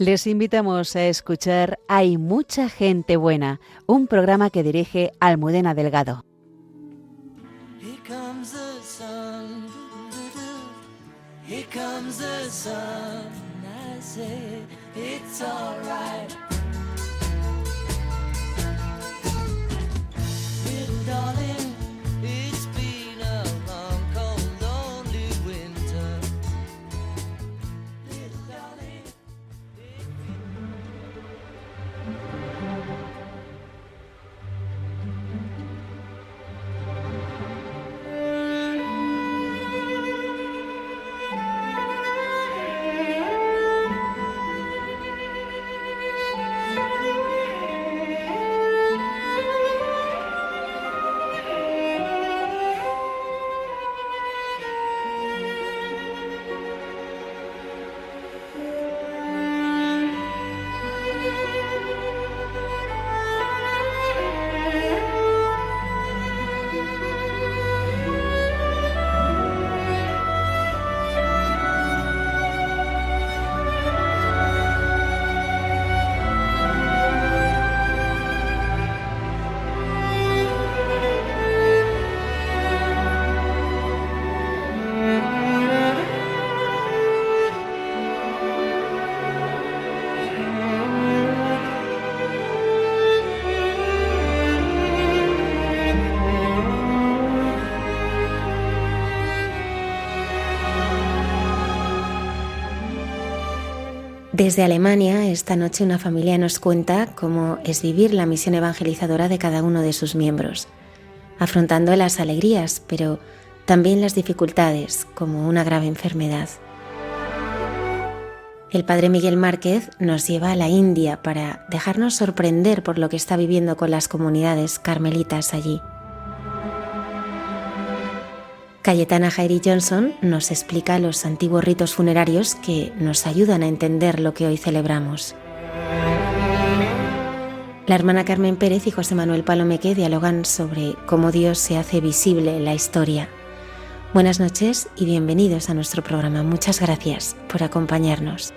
Les invitamos a escuchar Hay mucha gente buena, un programa que dirige Almudena Delgado. Here comes the sun, here comes the sun, I say it's alright. Little darling, it's been a long, cold, lonely winter. Little darling. Desde Alemania, esta noche una familia nos cuenta cómo es vivir la misión evangelizadora de cada uno de sus miembros, afrontando las alegrías, pero también las dificultades, como una grave enfermedad. El padre Miguel Márquez nos lleva a la India para dejarnos sorprender por lo que está viviendo con las comunidades carmelitas allí. Cayetana Jairi Johnson nos explica los antiguos ritos funerarios que nos ayudan a entender lo que hoy celebramos. La hermana Carmen Pérez y José Manuel Palomeque dialogan sobre cómo Dios se hace visible en la historia. Buenas noches y bienvenidos a nuestro programa. Muchas gracias por acompañarnos.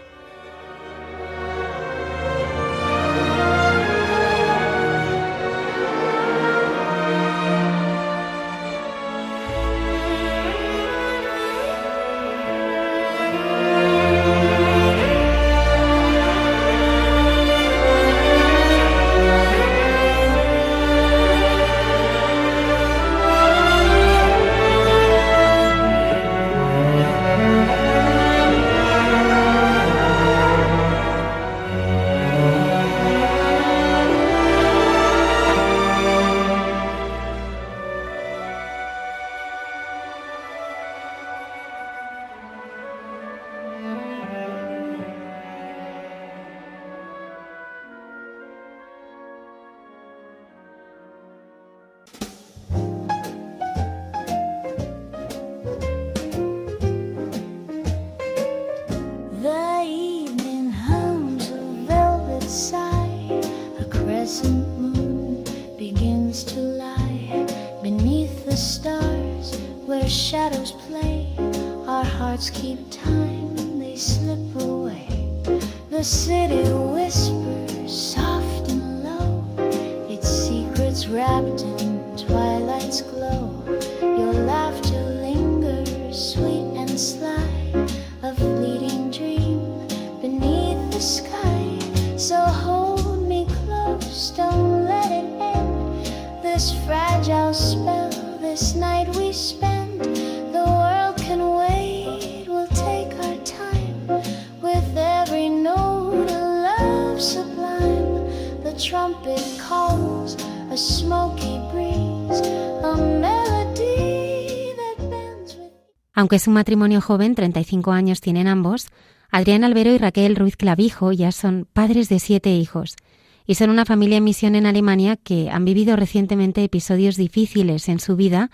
Aunque es un matrimonio joven, 35 años tienen ambos, Adrián Albero y Raquel Ruiz Clavijo ya son padres de 7 hijos y son una familia en misión en Alemania que han vivido recientemente episodios difíciles en su vida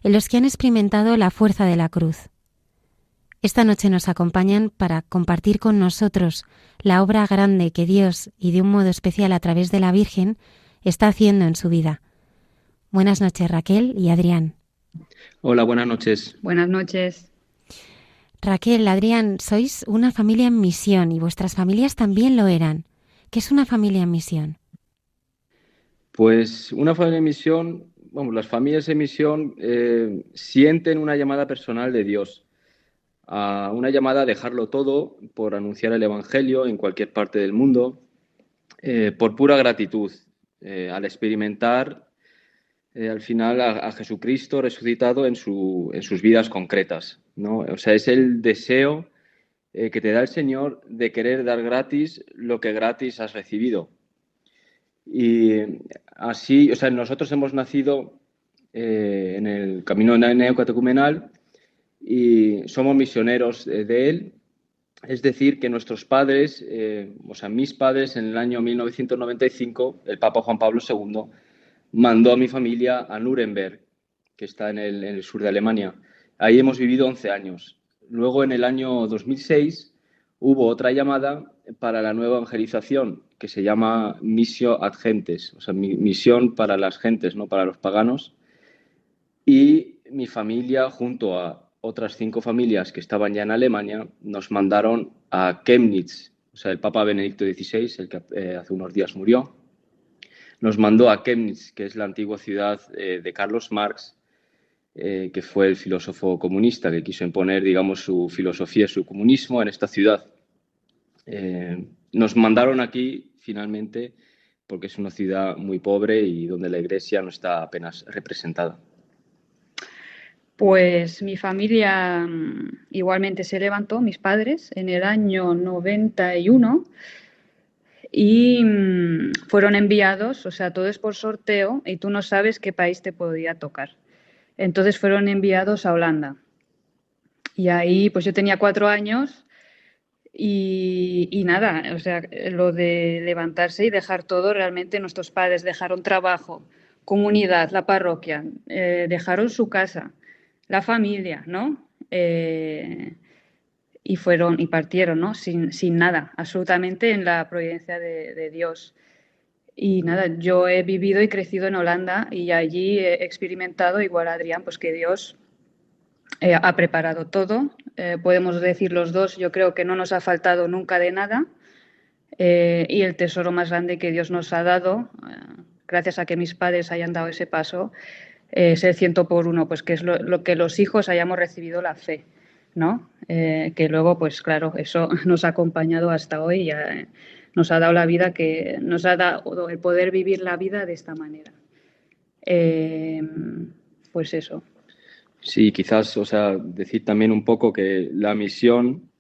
en los que han experimentado la fuerza de la cruz. Esta noche nos acompañan para compartir con nosotros la obra grande que Dios, y de un modo especial a través de la Virgen, está haciendo en su vida. Buenas noches, Raquel y Adrián. Hola, buenas noches. Buenas noches. Raquel, Adrián, sois una familia en misión y vuestras familias también lo eran. ¿Qué es una familia en misión? Pues una familia en misión, vamos, las familias en misión sienten una llamada personal de Dios, a una llamada a dejarlo todo por anunciar el Evangelio en cualquier parte del mundo, por pura gratitud, al experimentar al final a Jesucristo resucitado en sus vidas concretas, ¿no? O sea, es el deseo que te da el Señor de querer dar gratis lo que gratis has recibido. Y así, o sea, nosotros hemos nacido en el camino neocatecumenal y somos misioneros de él. Es decir, que nuestros padres, o sea, mis padres, en el año 1995, el Papa Juan Pablo II mandó a mi familia a Nuremberg, que está en el sur de Alemania. Ahí hemos vivido 11 años. Luego, en el año 2006, hubo otra llamada para la nueva evangelización, que se llama Missio ad Gentes, o sea, misión para las gentes, no para los paganos. Y mi familia, junto a otras 5 familias que estaban ya en Alemania, nos mandaron a Chemnitz, o sea, el Papa Benedicto XVI, el que hace unos días murió, nos mandó a Chemnitz, que es la antigua ciudad de Carlos Marx, que fue el filósofo comunista que quiso imponer, digamos, su filosofía, su comunismo en esta ciudad. Nos mandaron aquí, finalmente, porque es una ciudad muy pobre y donde la Iglesia no está apenas representada. Pues mi familia igualmente se levantó, mis padres, en el año 91 y fueron enviados, o sea, todo es por sorteo y tú no sabes qué país te podía tocar. Entonces fueron enviados a Holanda. Y ahí, pues yo tenía 4 años y nada, o sea, lo de levantarse y dejar todo, realmente nuestros padres dejaron trabajo, comunidad, la parroquia, dejaron su casa, la familia, ¿no? Y fueron y partieron, ¿no? Sin nada, absolutamente en la providencia de Dios. Y nada, yo he vivido y crecido en Holanda y allí he experimentado, igual a Adrián, pues que Dios ha preparado todo. Podemos decir los dos, yo creo que no nos ha faltado nunca de nada. Y el tesoro más grande que Dios nos ha dado, gracias a que mis padres hayan dado ese paso, es el 100 por 1, pues que es lo que los hijos hayamos recibido la fe, ¿no? Que luego, pues claro, eso nos ha acompañado hasta hoy y nos ha dado la vida, que nos ha dado el poder vivir la vida de esta manera. Pues eso. Sí, quizás, o sea, decir también un poco que la misión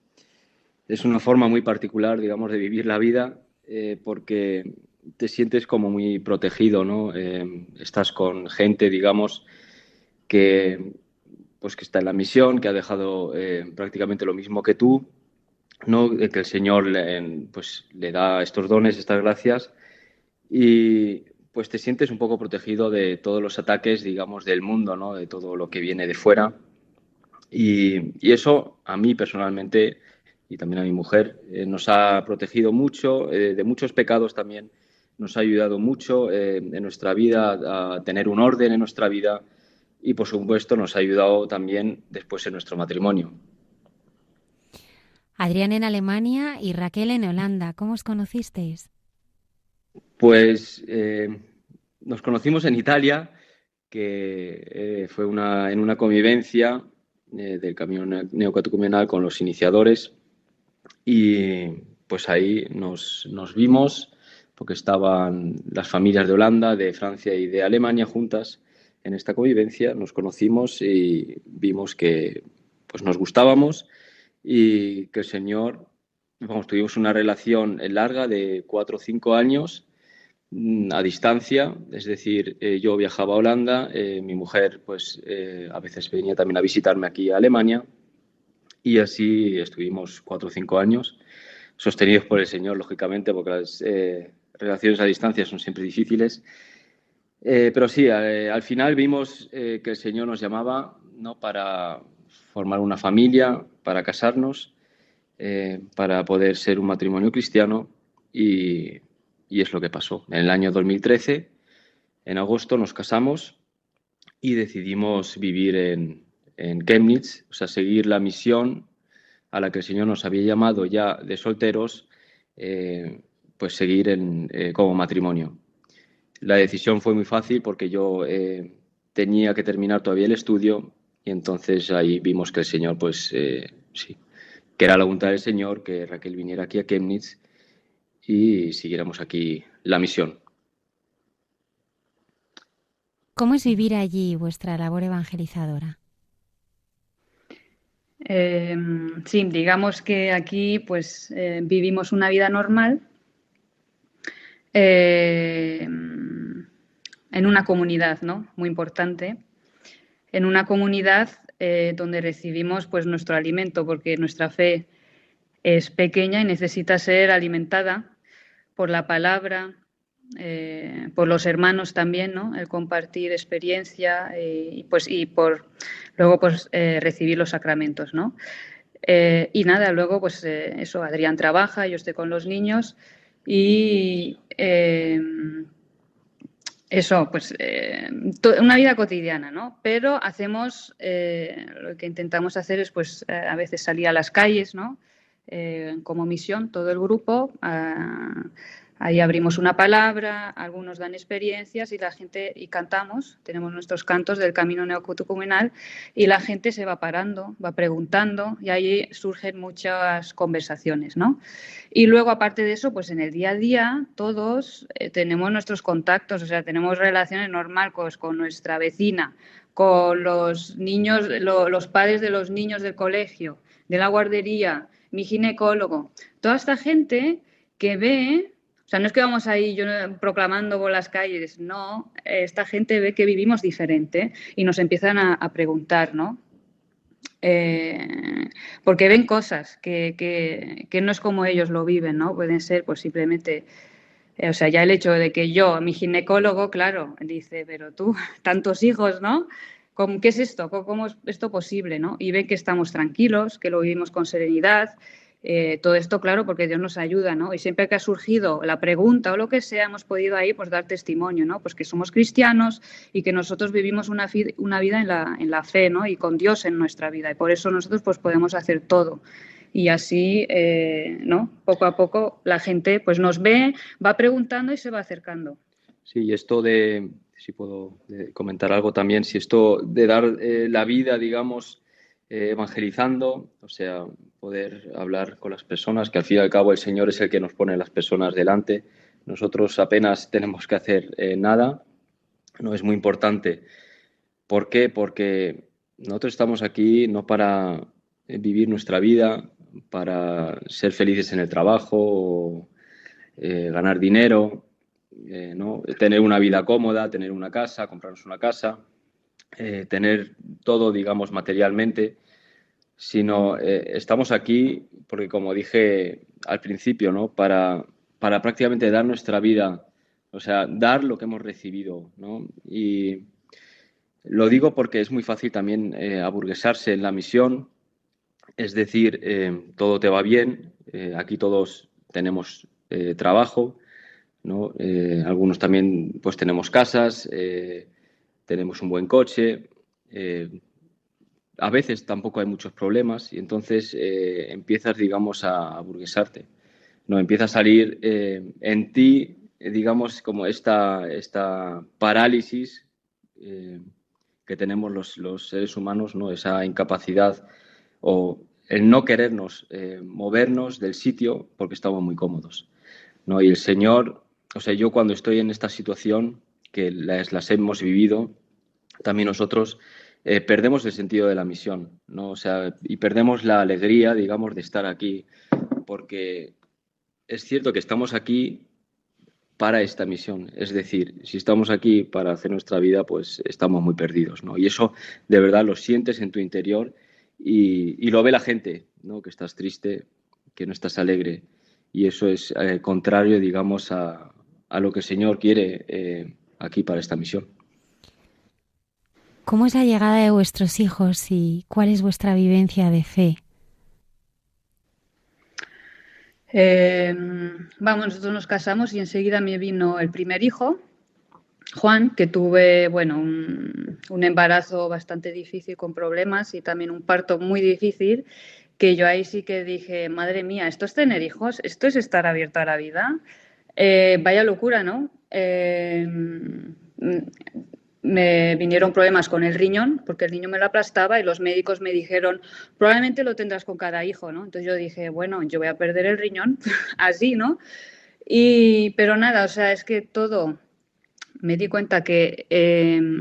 es una forma muy particular, digamos, de vivir la vida, porque te sientes como muy protegido, ¿no? Estás con gente, digamos, que está en la misión, que ha dejado prácticamente lo mismo que tú, ¿no? Que el Señor le da estos dones, estas gracias, y pues te sientes un poco protegido de todos los ataques, digamos, del mundo, ¿no? De todo lo que viene de fuera. Y eso a mí personalmente y también a mi mujer nos ha protegido mucho, de muchos pecados también. Nos ha ayudado mucho en nuestra vida a tener un orden en nuestra vida y, por supuesto, nos ha ayudado también después en nuestro matrimonio. Adrián en Alemania y Raquel en Holanda. ¿Cómo os conocisteis? Pues nos conocimos en Italia, que fue en una convivencia del camino neocatecumenal con los iniciadores, y pues ahí nos vimos, porque estaban las familias de Holanda, de Francia y de Alemania juntas en esta convivencia. Nos conocimos y vimos que pues nos gustábamos y que el Señor, vamos, tuvimos una relación larga de 4 o 5 años a distancia, es decir, yo viajaba a Holanda, mi mujer pues a veces venía también a visitarme aquí a Alemania, y así estuvimos 4 o 5 años, sostenidos por el Señor, lógicamente, porque las relaciones a distancia son siempre difíciles. Pero sí, al final vimos que el Señor nos llamaba, ¿no?, para formar una familia, para casarnos, para poder ser un matrimonio cristiano, y es lo que pasó. En el año 2013, en agosto, nos casamos y decidimos vivir en Chemnitz, o sea, seguir la misión a la que el Señor nos había llamado ya de solteros, pues seguir como matrimonio. La decisión fue muy fácil porque yo tenía que terminar todavía el estudio y entonces ahí vimos que el Señor, pues sí, que era la voluntad del Señor, que Raquel viniera aquí a Chemnitz y siguiéramos aquí la misión. ¿Cómo es vivir allí vuestra labor evangelizadora? Sí, digamos que aquí pues vivimos una vida normal en una comunidad, ¿no? Muy importante, en una comunidad donde recibimos pues nuestro alimento, porque nuestra fe es pequeña y necesita ser alimentada por la palabra, por los hermanos también, ¿no? El compartir experiencia y por luego pues recibir los sacramentos, ¿no? Y nada, luego pues eso, Adrián trabaja, yo estoy con los niños y eso, pues una vida cotidiana, ¿no? Pero hacemos, lo que intentamos hacer es pues a veces salir a las calles, ¿no? Como misión, todo el grupo, ahí abrimos una palabra, algunos dan experiencias y la gente, y cantamos, tenemos nuestros cantos del camino neocatecumenal y la gente se va parando, va preguntando y ahí surgen muchas conversaciones, ¿no? Y luego, aparte de eso, pues en el día a día todos tenemos nuestros contactos, o sea, tenemos relaciones normales con nuestra vecina, con los niños, los padres de los niños del colegio, de la guardería, mi ginecólogo, toda esta gente que ve, o sea, no es que vamos ahí yo proclamando por las calles, no, esta gente ve que vivimos diferente y nos empiezan a preguntar, ¿no? Porque ven cosas que no es como ellos lo viven, ¿no? Pueden ser pues simplemente, o sea, ya el hecho de que yo, mi ginecólogo, claro, dice, pero tú, tantos hijos, ¿no? ¿Qué es esto? ¿Cómo es esto posible, no? Y ven que estamos tranquilos, que lo vivimos con serenidad. Todo esto, claro, porque Dios nos ayuda, ¿no? Y siempre que ha surgido la pregunta o lo que sea, hemos podido ahí pues dar testimonio, ¿no? Pues que somos cristianos y que nosotros vivimos una vida en la fe, ¿no? Y con Dios en nuestra vida. Y por eso nosotros pues podemos hacer todo. Y así, ¿no? Poco a poco la gente pues nos ve, va preguntando y se va acercando. Sí, y esto si puedo comentar algo también, si esto de dar la vida, digamos, evangelizando, o sea, poder hablar con las personas, que al fin y al cabo el Señor es el que nos pone las personas delante. Nosotros apenas tenemos que hacer nada, no es muy importante. ¿Por qué? Porque nosotros estamos aquí no para vivir nuestra vida, para ser felices en el trabajo o ganar dinero, ¿no? Tener una vida cómoda, tener una casa, comprarnos una casa, tener todo, digamos, materialmente, sino estamos aquí porque, como dije al principio, ¿no? Para prácticamente dar nuestra vida, o sea, dar lo que hemos recibido, ¿no? Y lo digo porque es muy fácil también aburguesarse en la misión, es decir, todo te va bien, aquí todos tenemos trabajo, ¿no? Algunos también pues tenemos casas, tenemos un buen coche, a veces tampoco hay muchos problemas y entonces empiezas, digamos, a aburguesarte, ¿no? Empieza a salir en ti, digamos, como esta parálisis que tenemos los seres humanos, ¿no? Esa incapacidad o el no querernos movernos del sitio porque estamos muy cómodos, ¿no? Y el Señor, o sea, yo cuando estoy en esta situación, que las hemos vivido, también nosotros perdemos el sentido de la misión, ¿no? O sea, y perdemos la alegría, digamos, de estar aquí, porque es cierto que estamos aquí para esta misión. Es decir, si estamos aquí para hacer nuestra vida, pues estamos muy perdidos, ¿no? Y eso de verdad lo sientes en tu interior y lo ve la gente, ¿no? Que estás triste, que no estás alegre. Y eso es contrario, digamos, a lo que el Señor quiere aquí para esta misión. ¿Cómo es la llegada de vuestros hijos y cuál es vuestra vivencia de fe? Vamos, nosotros nos casamos y enseguida me vino el primer hijo, Juan, que tuve, bueno, un embarazo bastante difícil con problemas y también un parto muy difícil. que yo ahí sí que dije, madre mía, ¿esto es tener hijos? ¿Esto es estar abierto a la vida? Vaya locura, ¿no? Me vinieron problemas con el riñón, porque el niño me lo aplastaba y los médicos me dijeron, probablemente lo tendrás con cada hijo, ¿no? Entonces yo dije, bueno, yo voy a perder el riñón así, ¿no? Pero nada, o sea, es que todo, me di cuenta que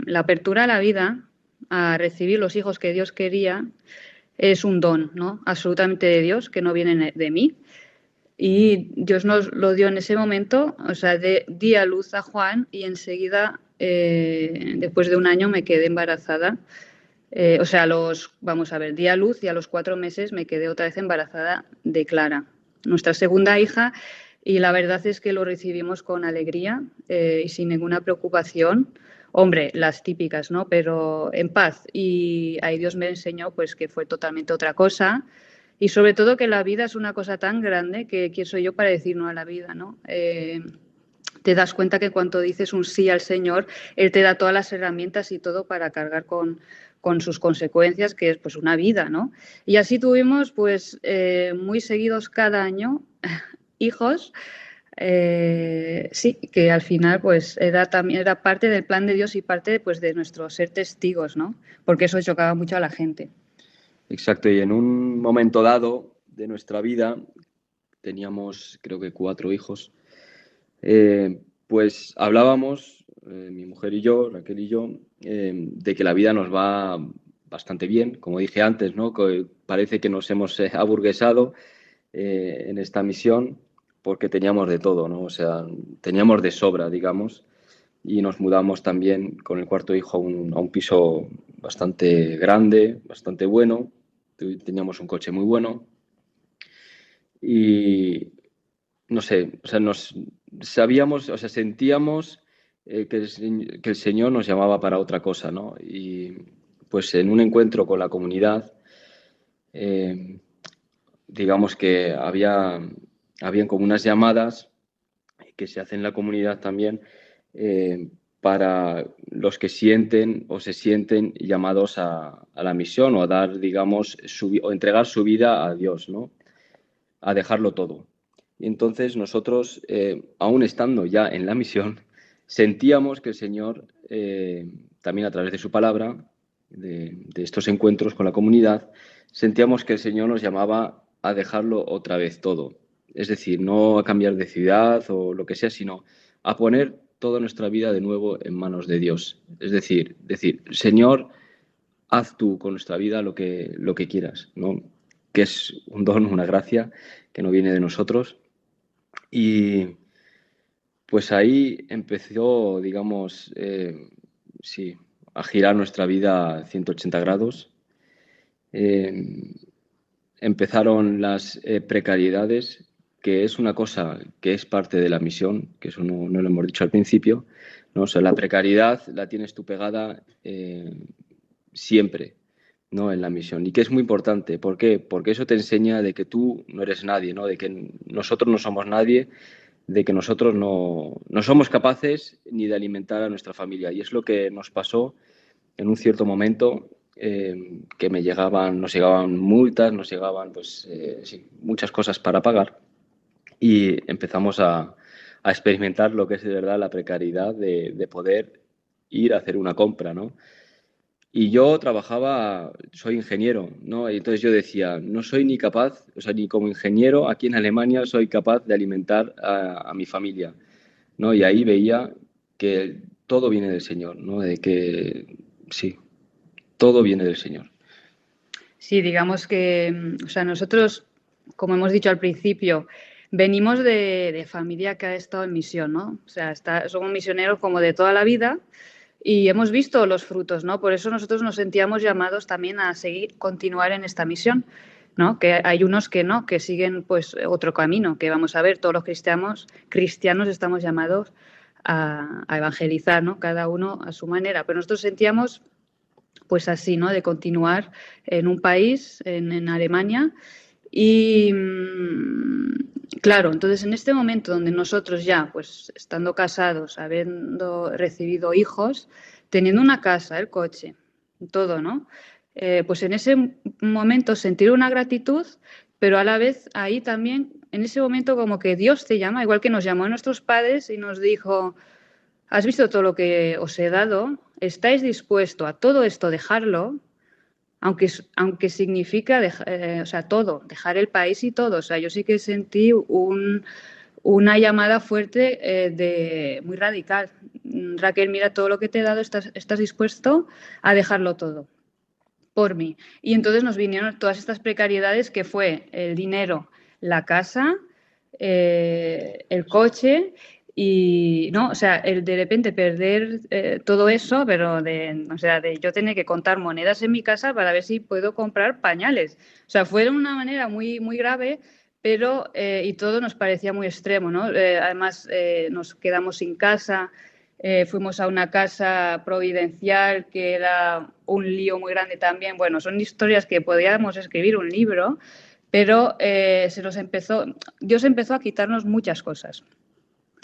la apertura a la vida, a recibir los hijos que Dios quería, es un don, ¿no? Absolutamente de Dios, que no viene de mí. Y Dios nos lo dio en ese momento, o sea, di a luz a Juan y enseguida, después de un año, me quedé embarazada. O sea, vamos a ver, di a luz y a los 4 meses me quedé otra vez embarazada de Clara, nuestra segunda hija, y la verdad es que lo recibimos con alegría y sin ninguna preocupación. Hombre, las típicas, ¿no? Pero en paz. Y ahí Dios me enseñó pues que fue totalmente otra cosa. Y sobre todo que la vida es una cosa tan grande que quién soy yo para decir no a la vida, ¿no? Te das cuenta que cuando dices un sí al Señor, Él te da todas las herramientas y todo para cargar con sus consecuencias, que es pues una vida, ¿no? Y así tuvimos pues muy seguidos cada año hijos. Sí, que al final pues era parte del plan de Dios y parte pues de nuestro ser testigos, ¿no? Porque eso chocaba mucho a la gente. Exacto, y en un momento dado de nuestra vida, teníamos creo que 4 hijos, pues hablábamos, mi mujer y yo, Raquel y yo, de que la vida nos va bastante bien, como dije antes, ¿no? Que parece que nos hemos aburguesado en esta misión porque teníamos de todo, ¿no? O sea, teníamos de sobra, digamos, y nos mudamos también con el 4 hijo a un piso bastante grande, bastante bueno. Teníamos un coche muy bueno y no sé, o sea, sabíamos, o sea, sentíamos que el Señor nos llamaba para otra cosa, ¿no? Y pues en un encuentro con la comunidad, digamos que habían como unas llamadas que se hacen en la comunidad también para los que sienten o se sienten llamados a la misión o a dar, digamos, o entregar su vida a Dios, ¿no? A dejarlo todo. Y entonces nosotros, aún estando ya en la misión, sentíamos que el Señor, también a través de su palabra, de estos encuentros con la comunidad, sentíamos que el Señor nos llamaba a dejarlo otra vez todo. Es decir, no a cambiar de ciudad o lo que sea, sino a poner toda nuestra vida de nuevo en manos de Dios. Es decir, Señor, haz tú con nuestra vida lo que quieras, ¿no? Que es un don, una gracia que no viene de nosotros. Y pues ahí empezó, digamos, sí, a girar nuestra vida a 180 grados. Empezaron las precariedades, que es una cosa que es parte de la misión, que eso no lo hemos dicho al principio, ¿no? O sea, la precariedad la tienes tú pegada siempre, ¿no? En la misión, y que es muy importante. ¿Por qué? Porque eso te enseña de que tú no eres nadie, ¿no? De que nosotros no somos nadie, de que nosotros no somos capaces ni de alimentar a nuestra familia. Y es lo que nos pasó en un cierto momento, que nos llegaban multas, nos llegaban pues, sí, muchas cosas para pagar, y empezamos a experimentar lo que es de verdad la precariedad de poder ir a hacer una compra, ¿no? Y yo soy ingeniero, ¿no? Y entonces yo decía, no soy ni capaz, o sea, ni como ingeniero aquí en Alemania soy capaz de alimentar a mi familia, ¿no? Y ahí veía que todo viene del Señor, ¿no? De que sí, todo viene del Señor. Sí, digamos que, o sea, nosotros, como hemos dicho al principio, venimos de familia que ha estado en misión, ¿no? O sea, somos misioneros como de toda la vida y hemos visto los frutos, ¿no? Por eso nosotros nos sentíamos llamados también a continuar en esta misión, ¿no? Que hay unos que no, que siguen pues otro camino, que vamos a ver, todos los cristianos estamos llamados a evangelizar, ¿no? Cada uno a su manera, pero nosotros sentíamos pues así, ¿no? De continuar en un país, en Alemania. Y claro, entonces en este momento donde nosotros ya, pues estando casados, habiendo recibido hijos, teniendo una casa, el coche, todo, ¿no? pues en ese momento sentir una gratitud, pero a la vez ahí también, en ese momento como que Dios te llama, igual que nos llamó a nuestros padres y nos dijo, has visto todo lo que os he dado, estáis dispuestos a todo esto dejarlo, aunque significa o sea, todo, dejar el país y todo. O sea, yo sí que sentí una llamada fuerte muy radical. Raquel, mira todo lo que te he dado, estás dispuesto a dejarlo todo por mí. Y entonces nos vinieron todas estas precariedades que fue el dinero, la casa, el coche y, ¿no? O sea, el de repente perder todo eso, pero o sea, de yo tener que contar monedas en mi casa para ver si puedo comprar pañales. O sea, fue de una manera muy, muy grave, pero y todo nos parecía muy extremo, ¿no? Además, nos quedamos sin casa. Fuimos a una casa providencial que era un lío muy grande también. Bueno, son historias que podíamos escribir un libro, pero Dios empezó a quitarnos muchas cosas,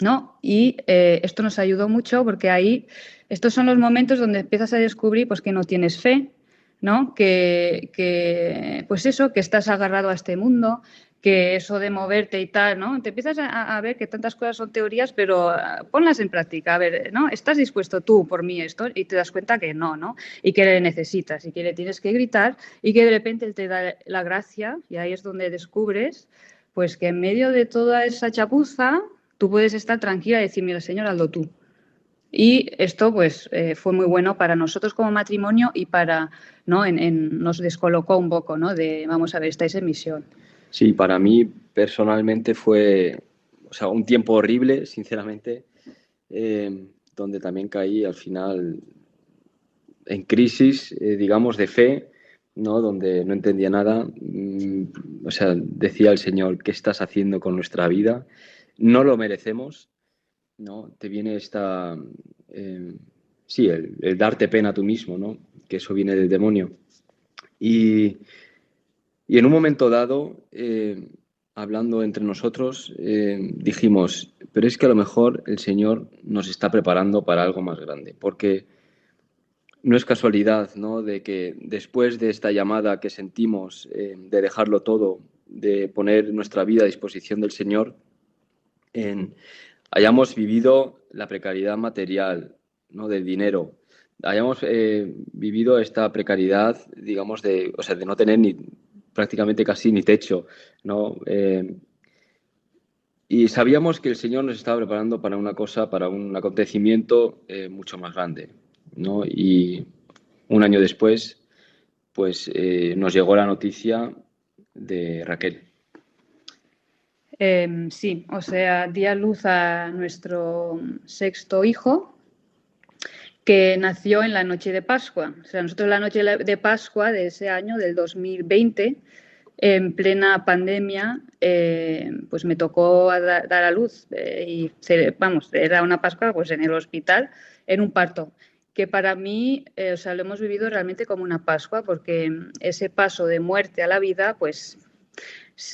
¿no? Y esto nos ayudó mucho porque ahí, estos son los momentos donde empiezas a descubrir pues, que no tienes fe, ¿no? Pues eso, que estás agarrado a este mundo, que eso de moverte y tal, ¿no? Te empiezas a ver que tantas cosas son teorías, pero ponlas en práctica. A ver, ¿no? ¿Estás dispuesto tú por mí esto? Y te das cuenta que no, ¿no? Y que le necesitas y que le tienes que gritar y que de repente él te da la gracia y ahí es donde descubres pues que en medio de toda esa chapuza tú puedes estar tranquila y decir, mira, Señor, hazlo tú. Y esto pues fue muy bueno para nosotros como matrimonio y para, ¿no? Nos descolocó un poco, ¿no? De, vamos a ver, estáis en misión. Sí, para mí personalmente fue, o sea, un tiempo horrible, sinceramente, donde también caí al final en crisis, digamos, de fe, ¿no? Donde no entendía nada. O sea, decía el Señor, ¿qué estás haciendo con nuestra vida? No lo merecemos, ¿no? Te viene sí, el darte pena a tú mismo, ¿no? Que eso viene del demonio. Y en un momento dado, hablando entre nosotros, dijimos, pero es que a lo mejor el Señor nos está preparando para algo más grande, porque no es casualidad, ¿no? De que después de esta llamada que sentimos, de dejarlo todo, de poner nuestra vida a disposición del Señor, hayamos vivido la precariedad material, ¿no? Del dinero, hayamos vivido esta precariedad, digamos, o sea, de no tener prácticamente casi ni techo, ¿no? Y sabíamos que el Señor nos estaba preparando para una cosa, para un acontecimiento mucho más grande, ¿no? Y un año después, pues nos llegó la noticia de Raquel. Sí, o sea, di a luz a nuestro sexto hijo, que nació en la noche de Pascua. O sea, nosotros la noche de Pascua de ese año, del 2020, en plena pandemia, pues me tocó dar a luz y vamos, era una Pascua pues en el hospital, en un parto, que para mí, o sea, lo hemos vivido realmente como una Pascua, porque ese paso de muerte a la vida, pues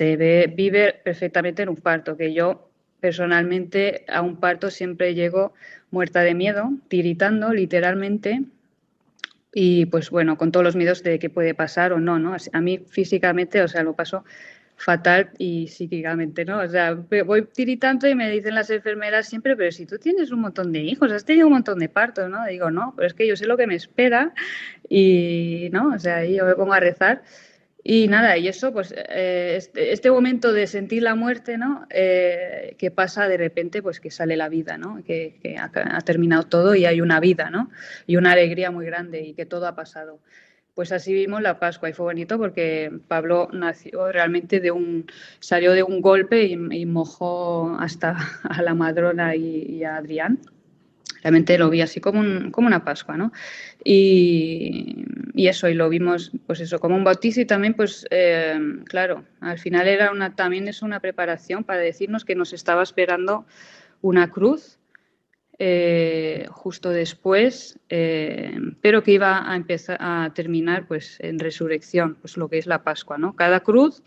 vive perfectamente en un parto, que yo personalmente a un parto siempre llego muerta de miedo, tiritando literalmente, y pues bueno, con todos los miedos de qué puede pasar o no, ¿no? A mí físicamente, o sea, lo paso fatal y psíquicamente, ¿no? O sea, voy tiritando y me dicen las enfermeras siempre, pero si tú tienes un montón de hijos, has tenido un montón de partos, ¿no? Digo, no, pero es que yo sé lo que me espera y, ¿no? O sea, ahí yo me pongo a rezar. Y nada, y eso, pues este momento de sentir la muerte, ¿no? Que pasa de repente, pues que sale la vida, ¿no? Que ha terminado todo y hay una vida, ¿no? Y una alegría muy grande y que todo ha pasado. Pues así vimos la Pascua y fue bonito porque Pablo nació realmente salió de un golpe y mojó hasta a la Madrona y a Adrián. Realmente lo vi así como una Pascua, ¿no? Y eso, y lo vimos, pues eso, como un bautizo y también, pues, claro, al final también es una preparación para decirnos que nos estaba esperando una cruz justo después, pero que iba a empezar a terminar, pues, en resurrección, pues lo que es la Pascua, ¿no? Cada cruz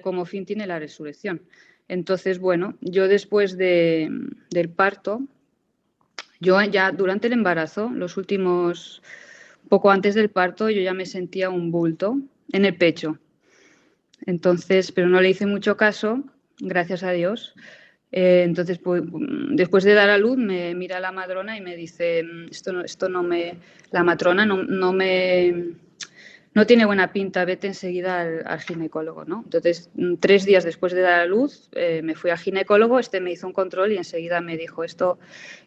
como fin tiene la resurrección. Entonces, bueno, yo después del parto, yo ya durante el embarazo, los últimos poco antes del parto yo ya me sentía un bulto en el pecho. Entonces, pero no le hice mucho caso, gracias a Dios. Entonces, pues, después de dar a luz, me mira la matrona y me dice, la matrona no tiene buena pinta, vete enseguida al ginecólogo, ¿no? Entonces, 3 días después de dar a luz, me fui al ginecólogo, me hizo un control y enseguida me dijo, esto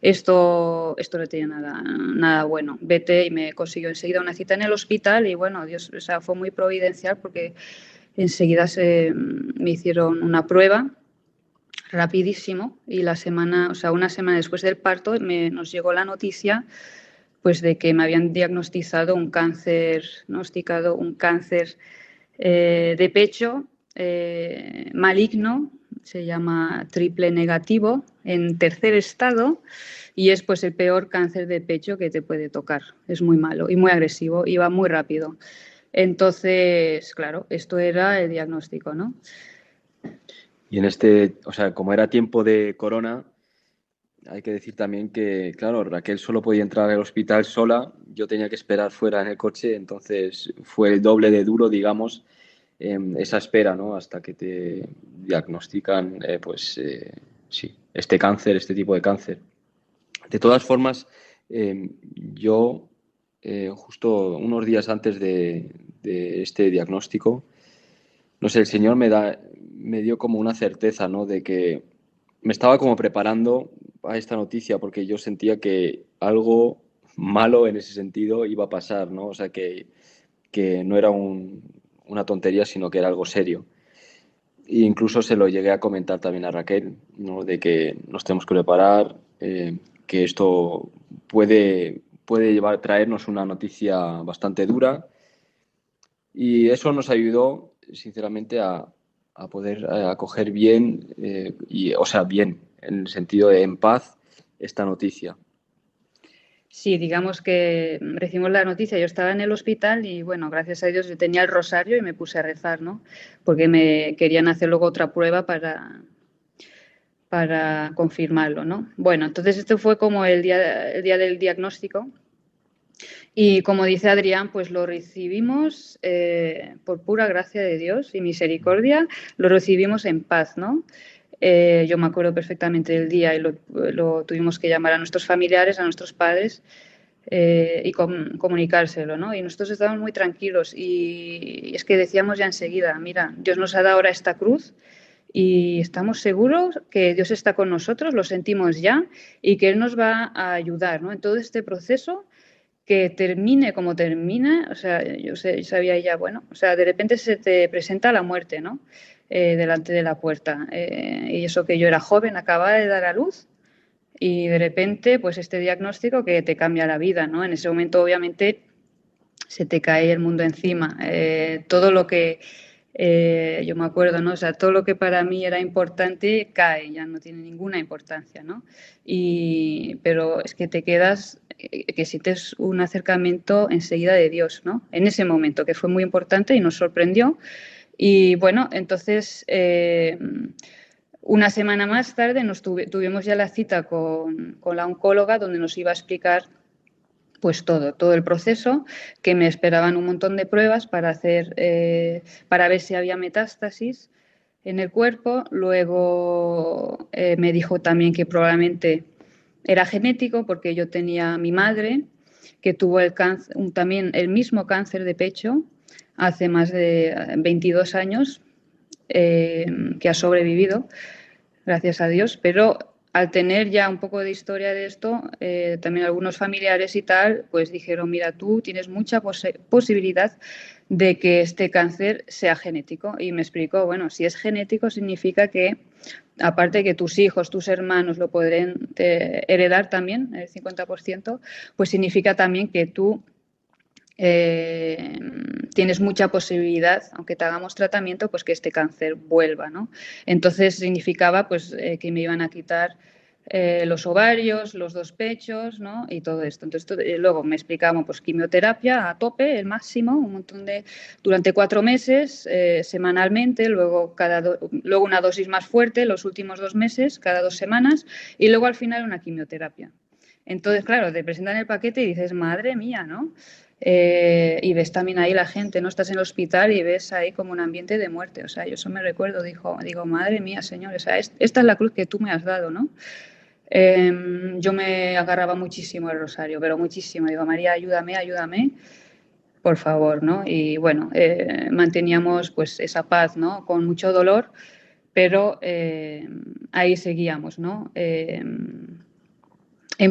no tiene nada bueno, vete, y me consiguió enseguida una cita en el hospital y bueno, Dios, o sea, fue muy providencial porque enseguida me hicieron una prueba rapidísimo y una semana después del parto nos llegó la noticia pues de que me habían diagnosticado un cáncer de pecho maligno, se llama triple negativo, en tercer estado, y es pues el peor cáncer de pecho que te puede tocar. Es muy malo y muy agresivo y va muy rápido. Entonces, claro, esto era el diagnóstico, ¿no? Y como era tiempo de corona, hay que decir también que, claro, Raquel solo podía entrar al hospital sola, yo tenía que esperar fuera en el coche, entonces fue el doble de duro, digamos, esa espera, ¿no? Hasta que te diagnostican, sí, este tipo de cáncer. De todas formas, yo, justo unos días antes de este diagnóstico, no sé, el Señor me dio como una certeza, ¿no? De que me estaba como preparando a esta noticia porque yo sentía que algo malo en ese sentido iba a pasar, ¿no? O sea, que no era una tontería, sino que era algo serio. E incluso se lo llegué a comentar también a Raquel, ¿no? De que nos tenemos que preparar, que esto puede traernos una noticia bastante dura. Y eso nos ayudó, sinceramente, a poder acoger bien, bien, en el sentido de en paz, esta noticia. Sí, digamos que recibimos la noticia, yo estaba en el hospital y bueno, gracias a Dios yo tenía el rosario y me puse a rezar, ¿no? Porque me querían hacer luego otra prueba para confirmarlo, ¿no? Bueno, entonces esto fue como el día del diagnóstico. Y como dice Adrián, pues lo recibimos por pura gracia de Dios y misericordia, lo recibimos en paz, ¿no? Yo me acuerdo perfectamente del día y lo tuvimos que llamar a nuestros familiares, a nuestros padres y comunicárselo, ¿no? Y nosotros estábamos muy tranquilos y es que decíamos ya enseguida, mira, Dios nos ha dado ahora esta cruz y estamos seguros que Dios está con nosotros, lo sentimos ya y que Él nos va a ayudar, ¿no? En todo este proceso, que termine como termina, o sea, yo sabía ya, bueno, o sea, de repente se te presenta la muerte, ¿no? Delante de la puerta. Y eso que yo era joven, acababa de dar a luz y de repente, pues este diagnóstico que te cambia la vida, ¿no? En ese momento, obviamente, se te cae el mundo encima. Todo lo que, yo me acuerdo, ¿no? O sea, todo lo que para mí era importante cae, ya no tiene ninguna importancia, ¿no? Pero es que te quedas, que sientes un acercamiento enseguida de Dios, ¿no? En ese momento, que fue muy importante y nos sorprendió. Y bueno, entonces, una semana más tarde tuvimos ya la cita con la oncóloga donde nos iba a explicar pues todo el proceso, que me esperaban un montón de pruebas para ver si había metástasis en el cuerpo. Luego me dijo también que probablemente era genético porque yo tenía a mi madre que tuvo también el mismo cáncer de pecho hace más de 22 años, que ha sobrevivido, gracias a Dios, pero al tener ya un poco de historia de esto, también algunos familiares y tal, pues dijeron, mira, tú tienes mucha posibilidad de que este cáncer sea genético. Y me explicó, bueno, si es genético significa que, aparte de que tus hijos, tus hermanos lo podrán heredar también, el 50%, pues significa también que tú tienes mucha posibilidad, aunque te hagamos tratamiento, pues que este cáncer vuelva, ¿no? Entonces significaba pues que me iban a quitar los ovarios, los 2 pechos, ¿no? Y todo esto. Entonces luego me explicaban pues quimioterapia a tope, el máximo, durante 4 meses, semanalmente, luego una dosis más fuerte, los últimos 2 meses, cada 2 semanas, y luego al final una quimioterapia. Entonces, claro, te presentan el paquete y dices, madre mía, ¿no? Y ves también ahí la gente, ¿no? Estás en el hospital y ves ahí como un ambiente de muerte. O sea, yo eso me recuerdo, digo, madre mía, Señor, o sea, esta es la cruz que tú me has dado, ¿no? Yo me agarraba muchísimo el rosario, pero muchísimo. Digo, María, ayúdame, ayúdame, por favor, ¿no? Y bueno, manteníamos pues esa paz, ¿no? Con mucho dolor, pero ahí seguíamos, ¿no? En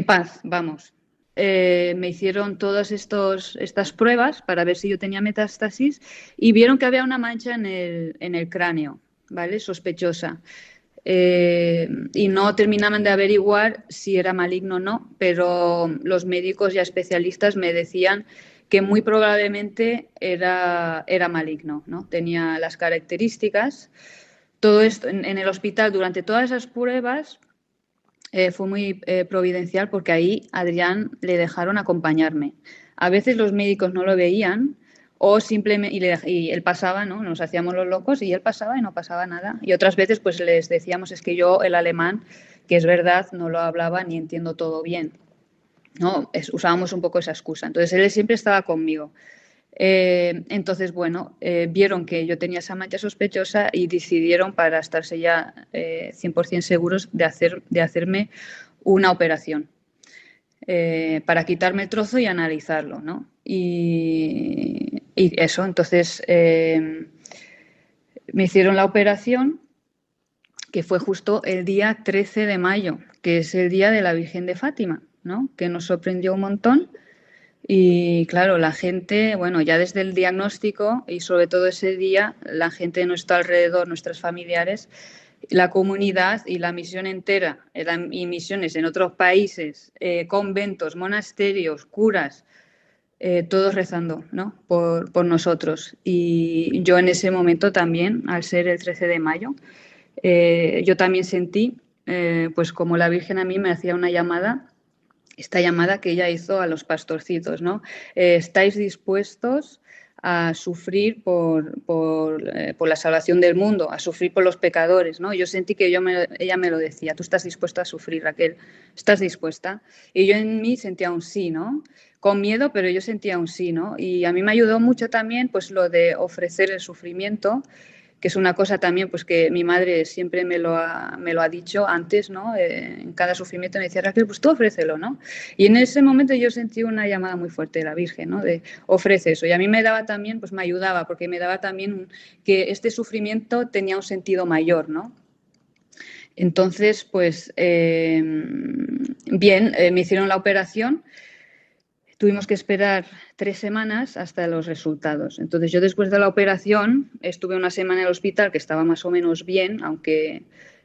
paz, vamos. Me hicieron todas estas pruebas para ver si yo tenía metástasis y vieron que había una mancha en el cráneo, ¿vale? Sospechosa. Y no terminaban de averiguar si era maligno o no, pero los médicos ya especialistas me decían que muy probablemente era maligno, ¿no? Tenía las características. Todo esto en el hospital, durante todas esas pruebas, fue muy providencial porque ahí Adrián le dejaron acompañarme. A veces los médicos no lo veían o simplemente y él pasaba, ¿no? Nos hacíamos los locos y él pasaba y no pasaba nada. Y otras veces pues les decíamos, es que yo el alemán, que es verdad, no lo hablaba ni entiendo todo bien, ¿no? Usábamos un poco esa excusa. Entonces él siempre estaba conmigo. Entonces, bueno, vieron que yo tenía esa mancha sospechosa y decidieron, para estarse ya 100% seguros, de hacerme una operación para quitarme el trozo y analizarlo, ¿no? Y eso, entonces me hicieron la operación, que fue justo el día 13 de mayo, que es el día de la Virgen de Fátima, ¿no? Que nos sorprendió un montón. Y claro, la gente, bueno, ya desde el diagnóstico y sobre todo ese día, la gente de nuestro alrededor, nuestros familiares, la comunidad y la misión entera, y misiones en otros países, conventos, monasterios, curas, todos rezando, ¿no? por nosotros. Y yo en ese momento también, al ser el 13 de mayo, yo también sentí, pues como la Virgen a mí me hacía una llamada, esta llamada que ella hizo a los pastorcitos, ¿no? ¿Estáis dispuestos a sufrir por la salvación del mundo, a sufrir por los pecadores, ¿no? Yo sentí que ella me lo decía, tú estás dispuesta a sufrir, Raquel, ¿estás dispuesta? Y yo en mí sentía un sí, ¿no? Con miedo, pero yo sentía un sí, ¿no? Y a mí me ayudó mucho también pues lo de ofrecer el sufrimiento, que es una cosa también pues que mi madre siempre me lo ha dicho antes, ¿no? En cada sufrimiento me decía, Raquel, pues tú ofrécelo, ¿no? Y en ese momento yo sentí una llamada muy fuerte de la Virgen, ¿no? De ofrece eso. Y a mí me daba también, pues me ayudaba, porque me daba también que este sufrimiento tenía un sentido mayor, ¿no? Entonces, pues, bien, me hicieron la operación. Tuvimos que esperar 3 semanas hasta los resultados. Entonces yo después de la operación estuve una semana en el hospital que estaba más o menos bien, aunque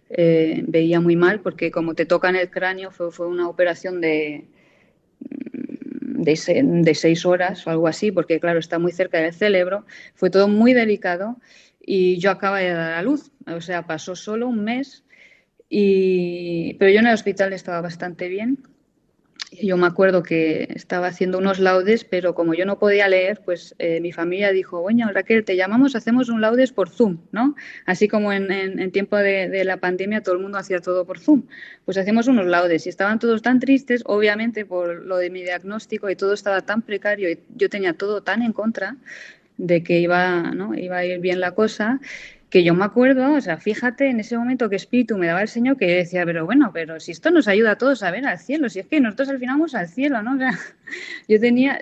veía muy mal porque como te tocan el cráneo fue una operación de 6 horas o algo así, porque claro, está muy cerca del cerebro. Fue todo muy delicado y yo acababa de dar a luz. O sea, pasó solo un mes, pero yo en el hospital estaba bastante bien. Yo me acuerdo que estaba haciendo unos laudes, pero como yo no podía leer, pues mi familia dijo, bueno, Raquel, te llamamos, hacemos un laudes por Zoom, ¿no? Así como en tiempo de la pandemia todo el mundo hacía todo por Zoom. Pues hacemos unos laudes y estaban todos tan tristes, obviamente por lo de mi diagnóstico y todo estaba tan precario y yo tenía todo tan en contra de que iba a ir bien la cosa, que yo me acuerdo, o sea, fíjate en ese momento qué espíritu me daba el Señor, que yo decía, pero si esto nos ayuda a todos a ver al cielo, si es que nosotros al final vamos al cielo, ¿no? O sea, yo tenía,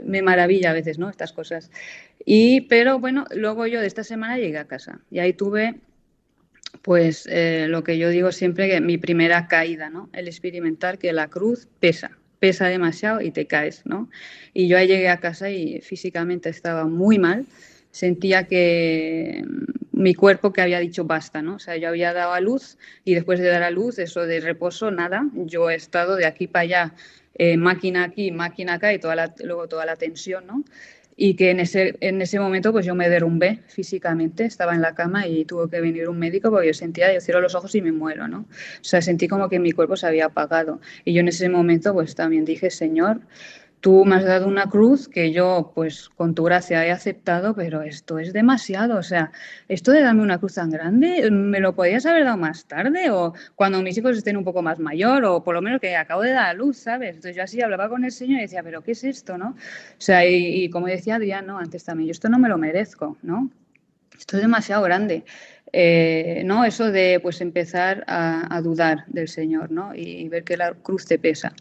me maravilla a veces, ¿no? Estas cosas. Pero bueno, luego yo de esta semana llegué a casa y ahí tuve, pues, lo que yo digo siempre, que mi primera caída, ¿no? El experimentar que la cruz pesa demasiado y te caes, ¿no? Y yo ahí llegué a casa y físicamente estaba muy mal. Sentía que mi cuerpo que había dicho basta, ¿no? O sea, yo había dado a luz y después de dar a luz, eso de reposo, nada. Yo he estado de aquí para allá, máquina aquí, máquina acá y luego toda la tensión, ¿no? Y que en ese momento pues yo me derrumbé físicamente, estaba en la cama y tuvo que venir un médico porque yo cierro los ojos y me muero, ¿no? O sea, sentí como que mi cuerpo se había apagado. Y yo en ese momento pues también dije, Señor, tú me has dado una cruz que yo, pues con tu gracia he aceptado, pero esto es demasiado. O sea, esto de darme una cruz tan grande, ¿me lo podías haber dado más tarde? O cuando mis hijos estén un poco más mayor, o por lo menos que acabo de dar a luz, ¿sabes? Entonces yo así hablaba con el Señor y decía, ¿pero qué es esto, no? O sea, y como decía Adrián, ¿no? Antes también, yo esto no me lo merezco, ¿no? Esto es demasiado grande. ¿No? Eso de pues empezar a dudar del Señor, ¿no? Y ver que la cruz te pesa.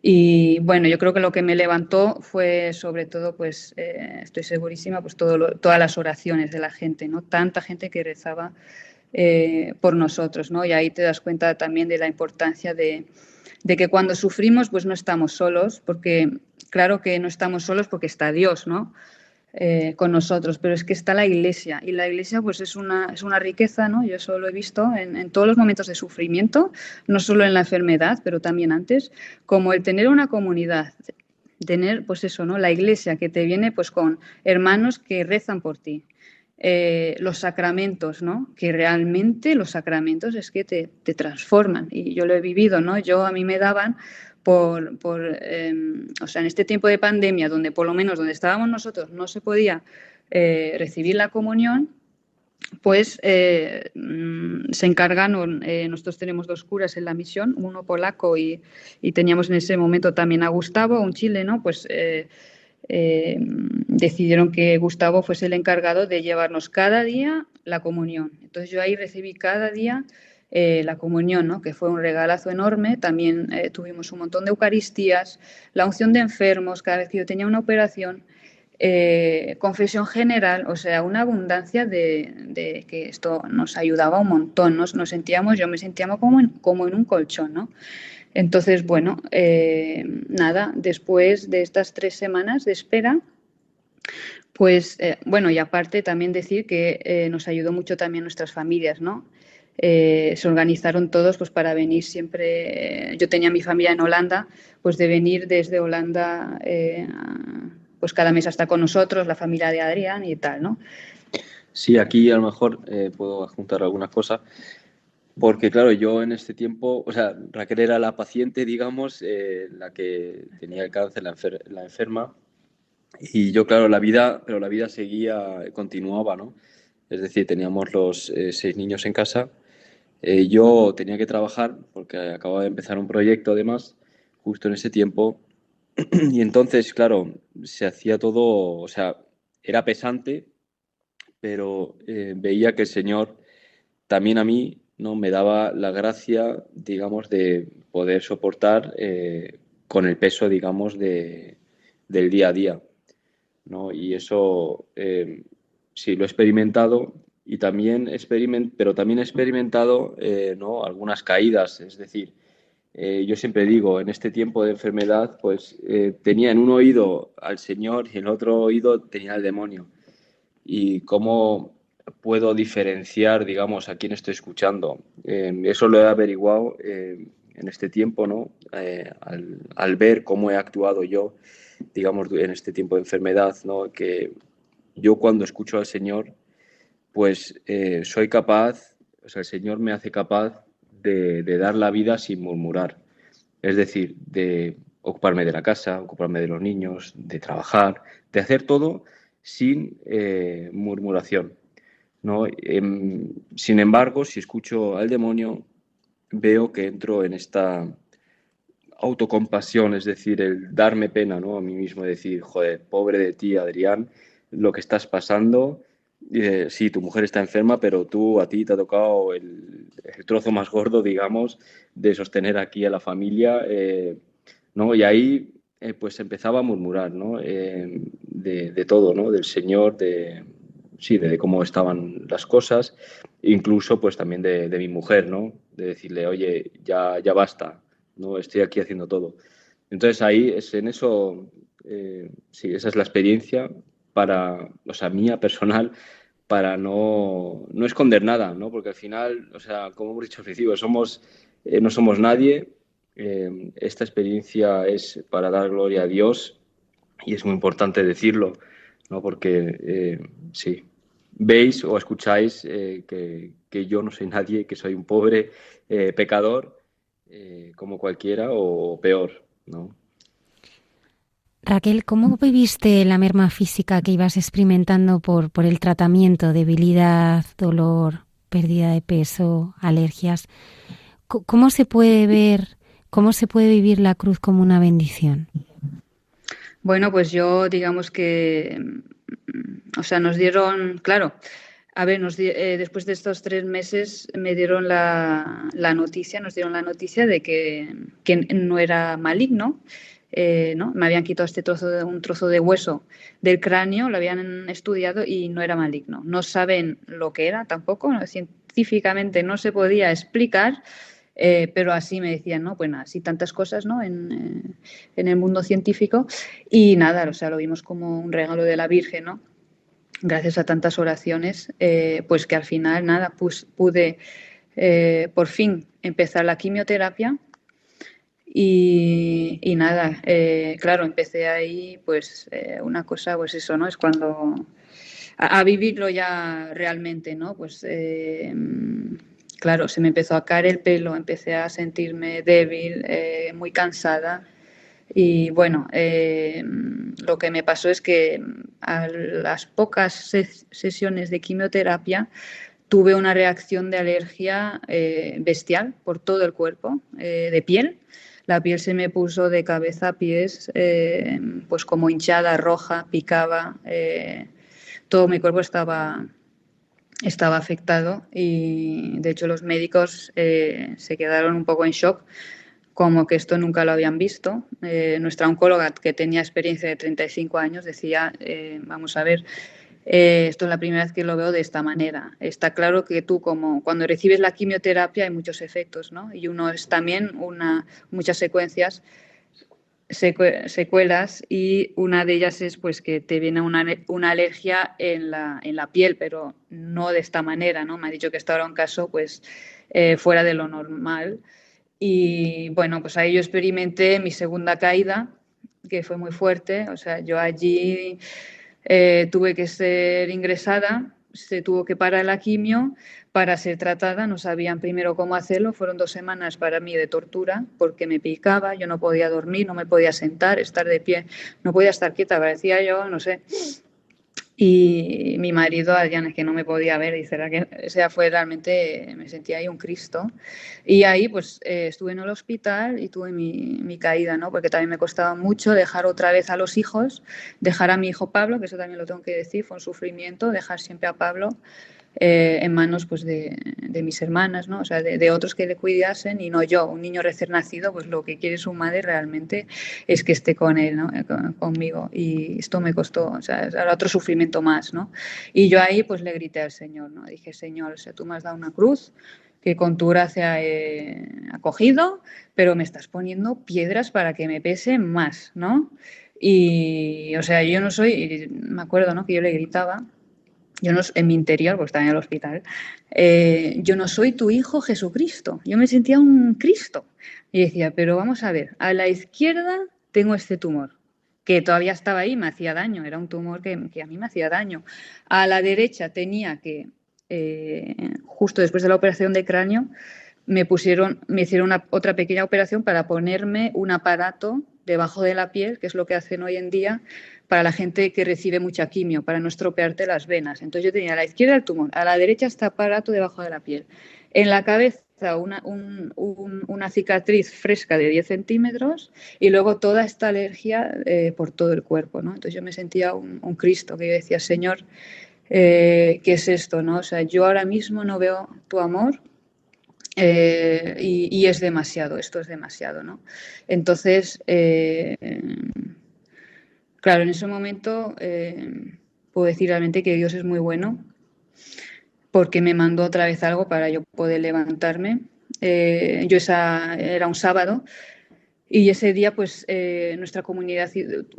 Y bueno, yo creo que lo que me levantó fue sobre todo, pues estoy segurísima, pues todas las oraciones de la gente, ¿no? Tanta gente que rezaba por nosotros, ¿no? Y ahí te das cuenta también de la importancia de que cuando sufrimos, pues no estamos solos, porque claro que no estamos solos porque está Dios, ¿no? Con nosotros, pero es que está la Iglesia y la Iglesia pues es una riqueza, ¿no? Yo eso lo he visto en todos los momentos de sufrimiento, no solo en la enfermedad, pero también antes, como el tener una comunidad, tener pues eso, ¿no? La Iglesia que te viene pues con hermanos que rezan por ti. Los sacramentos, ¿no? Que realmente los sacramentos es que te transforman y yo lo he vivido, ¿no? A mí me daban o sea, en este tiempo de pandemia, donde por lo menos donde estábamos nosotros no se podía recibir la comunión, pues se encargaron, nosotros tenemos 2 curas en la misión, uno polaco y teníamos en ese momento también a Gustavo, un chileno, pues decidieron que Gustavo fuese el encargado de llevarnos cada día la comunión. Entonces yo ahí recibí cada día la comunión, ¿no? Que fue un regalazo enorme. También tuvimos un montón de Eucaristías, la unción de enfermos cada vez que yo tenía una operación, confesión general, o sea, una abundancia de que esto nos ayudaba un montón. Yo me sentía como en un colchón, ¿no? Entonces, bueno, nada, después de estas 3 semanas de espera, pues, bueno, y aparte también decir que nos ayudó mucho también nuestras familias, ¿no? Se organizaron todos pues para venir siempre, yo tenía mi familia en Holanda, pues de venir desde Holanda pues cada mes hasta con nosotros, la familia de Adrián y tal, ¿no? Sí, aquí a lo mejor puedo adjuntar algunas cosas, porque claro, yo en este tiempo, o sea, Raquel era la paciente, digamos, la que tenía el cáncer, la enferma, y yo, claro, pero la vida seguía, continuaba, ¿no? Es decir, teníamos los 6 niños en casa. Yo tenía que trabajar porque acababa de empezar un proyecto, además, justo en ese tiempo. Y entonces, claro, se hacía todo, o sea, era pesante, pero veía que el Señor también a mí, ¿no? Me daba la gracia, digamos, de poder soportar con el peso, digamos, del día a día, ¿no? Y eso sí lo he experimentado y también pero también he experimentado ¿no? algunas caídas, es decir, yo siempre digo, en este tiempo de enfermedad, pues tenía en un oído al Señor y en el otro oído tenía al demonio. Y cómo puedo diferenciar, digamos, a quién estoy escuchando. Eso lo he averiguado en este tiempo, ¿no? Al ver cómo he actuado yo, digamos, en este tiempo de enfermedad, ¿no? Que yo cuando escucho al Señor, pues soy capaz, o sea, el Señor me hace capaz de dar la vida sin murmurar. Es decir, de ocuparme de la casa, ocuparme de los niños, de trabajar, de hacer todo sin murmuración, ¿no? Sin embargo, si escucho al demonio, veo que entro en esta autocompasión, es decir, el darme pena, ¿no? A mí mismo, decir, joder, pobre de ti, Adrián, lo que estás pasando. Sí, tu mujer está enferma, pero a ti te ha tocado el trozo más gordo, digamos, de sostener aquí a la familia, ¿no? Y ahí pues empezaba a murmurar, ¿no? De todo, ¿no? Del Señor, sí, de cómo estaban las cosas, incluso pues también de mi mujer, ¿no? De decirle, oye, ya basta, no estoy aquí haciendo todo. Entonces ahí es en eso, sí, esa es la experiencia o sea, mía personal, para no esconder nada, ¿no? Porque al final, o sea, como hemos dicho al principio, no somos nadie. Esta experiencia es para dar gloria a Dios y es muy importante decirlo, ¿no? Porque sí, veis o escucháis que yo no soy nadie, que soy un pobre pecador como cualquiera o peor, ¿no? Raquel, ¿cómo viviste la merma física que ibas experimentando por el tratamiento? Debilidad, dolor, pérdida de peso, alergias. ¿Cómo se puede ver, cómo se puede vivir la cruz como una bendición? Bueno, pues yo digamos que, o sea, nos dieron, claro, a ver, después de estos 3 meses me dieron nos dieron la noticia de que no era maligno, ¿no? Me habían quitado un trozo de hueso del cráneo, lo habían estudiado y no era maligno. No saben lo que era tampoco, ¿no? Científicamente no se podía explicar. Pero así me decían, ¿no? Pues nada, así tantas cosas, ¿no? En el mundo científico y nada, o sea, lo vimos como un regalo de la Virgen, ¿no? Gracias a tantas oraciones, pues que al final, nada, pude por fin empezar la quimioterapia y nada, claro, empecé ahí, pues una cosa, pues eso, ¿no? Es cuando a vivirlo ya realmente, ¿no? Pues claro, se me empezó a caer el pelo, empecé a sentirme débil, muy cansada. Y bueno, lo que me pasó es que a las pocas sesiones de quimioterapia tuve una reacción de alergia bestial por todo el cuerpo, de piel. La piel se me puso de cabeza a pies, pues como hinchada, roja, picaba. Todo mi cuerpo estaba afectado y de hecho los médicos se quedaron un poco en shock, como que esto nunca lo habían visto. Nuestra oncóloga, que tenía experiencia de 35 años, decía, vamos a ver, esto es la primera vez que lo veo de esta manera. Está claro que tú, como cuando recibes la quimioterapia, hay muchos efectos, ¿no? Y uno es también muchas secuelas y una de ellas es pues que te viene una alergia en la piel, pero no de esta manera, ¿no? Me ha dicho que esto era un caso pues fuera de lo normal y bueno, pues ahí yo experimenté mi segunda caída, que fue muy fuerte, o sea, yo allí tuve que ser ingresada, se tuvo que parar la quimio para ser tratada, no sabían primero cómo hacerlo, fueron 2 semanas para mí de tortura porque me picaba, yo no podía dormir, no me podía sentar, estar de pie, no podía estar quieta, parecía yo, no sé. Y mi marido, Adrián, es que no me podía ver, dice, o sea, fue realmente, me sentía ahí un Cristo. Y ahí pues estuve en el hospital y tuve mi caída, ¿no? Porque también me costaba mucho dejar otra vez a los hijos, dejar a mi hijo Pablo, que eso también lo tengo que decir, fue un sufrimiento, dejar siempre a Pablo en manos pues de mis hermanas, ¿no? O sea, de otros que le cuidasen y no yo, un niño recién nacido, pues lo que quiere su madre realmente es que esté con él, ¿no? Conmigo. Y esto me costó, o sea, era otro sufrimiento más, ¿no? Y yo ahí pues le grité al Señor, ¿no? Dije, Señor, o sea, tú me has dado una cruz que con tu gracia he acogido, pero me estás poniendo piedras para que me pese más, ¿no? Y, o sea, yo no soy, me acuerdo, ¿no? Que yo le gritaba, yo no, en mi interior, pues estaba en el hospital, yo no soy tu hijo Jesucristo. Yo me sentía un Cristo. Y decía, pero vamos a ver, a la izquierda tengo este tumor, que todavía estaba ahí, me hacía daño, era un tumor que a mí me hacía daño. A la derecha tenía que, justo después de la operación de cráneo, me hicieron otra pequeña operación para ponerme un aparato debajo de la piel, que es lo que hacen hoy en día para la gente que recibe mucha quimio, para no estropearte las venas. Entonces yo tenía a la izquierda el tumor, a la derecha este aparato debajo de la piel. En la cabeza una cicatriz fresca de 10 centímetros y luego toda esta alergia por todo el cuerpo, ¿no? Entonces yo me sentía un Cristo, que yo decía, Señor, ¿qué es esto, no? O sea, yo ahora mismo no veo tu amor, y es demasiado, esto es demasiado, ¿no? Entonces, claro, en ese momento puedo decir realmente que Dios es muy bueno porque me mandó otra vez algo para yo poder levantarme. Era un sábado y ese día pues nuestra comunidad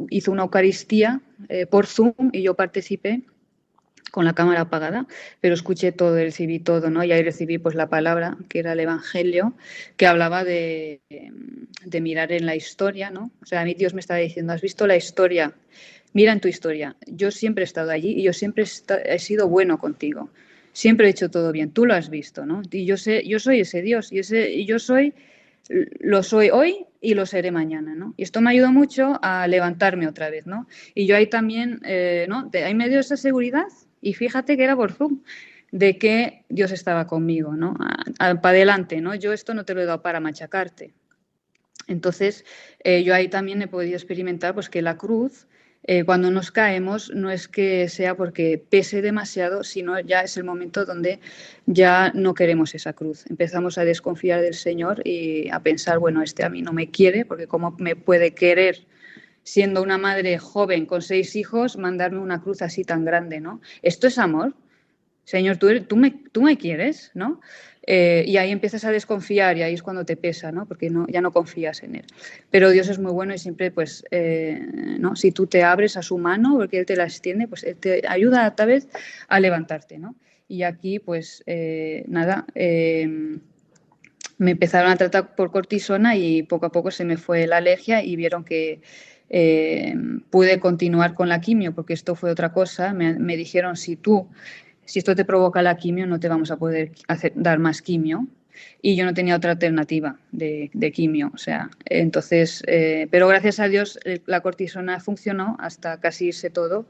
hizo una Eucaristía por Zoom y yo participé con la cámara apagada, pero escuché todo, recibí todo, ¿no? Y ahí recibí pues la palabra, que era el Evangelio, que hablaba de mirar en la historia, ¿no? O sea, a mí Dios me estaba diciendo, ¿has visto la historia? Mira en tu historia. Yo siempre he estado allí y yo siempre he sido bueno contigo. Siempre he hecho todo bien. Tú lo has visto, ¿no? Y yo soy ese Dios y yo soy lo soy hoy y lo seré mañana, ¿no? Y esto me ayudó mucho a levantarme otra vez, ¿no? Y yo ahí también, ¿no? Ahí me dio esa seguridad y fíjate que era por Zoom, de que Dios estaba conmigo, ¿no? Para adelante, ¿no? Yo esto no te lo he dado para machacarte. Entonces, yo ahí también he podido experimentar pues, que la cruz, cuando nos caemos, no es que sea porque pese demasiado, sino ya es el momento donde ya no queremos esa cruz. Empezamos a desconfiar del Señor y a pensar, bueno, este a mí no me quiere, porque ¿cómo me puede querer siendo una madre joven con 6 hijos, mandarme una cruz así tan grande, ¿no? Esto es amor. Señor, tú me quieres, ¿no? Y ahí empiezas a desconfiar y ahí es cuando te pesa, ¿no? Porque ya no confías en Él. Pero Dios es muy bueno y siempre, pues, ¿no? Si tú te abres a su mano, porque Él te la extiende, pues Él te ayuda otra vez a levantarte, ¿no? Y aquí, pues, nada, me empezaron a tratar por cortisona y poco a poco se me fue la alergia y vieron que pude continuar con la quimio, porque esto fue otra cosa. Me dijeron, si esto te provoca la quimio, no te vamos a poder dar más quimio. Y yo no tenía otra alternativa de quimio. O sea, entonces, pero gracias a Dios la cortisona funcionó hasta casi irse todo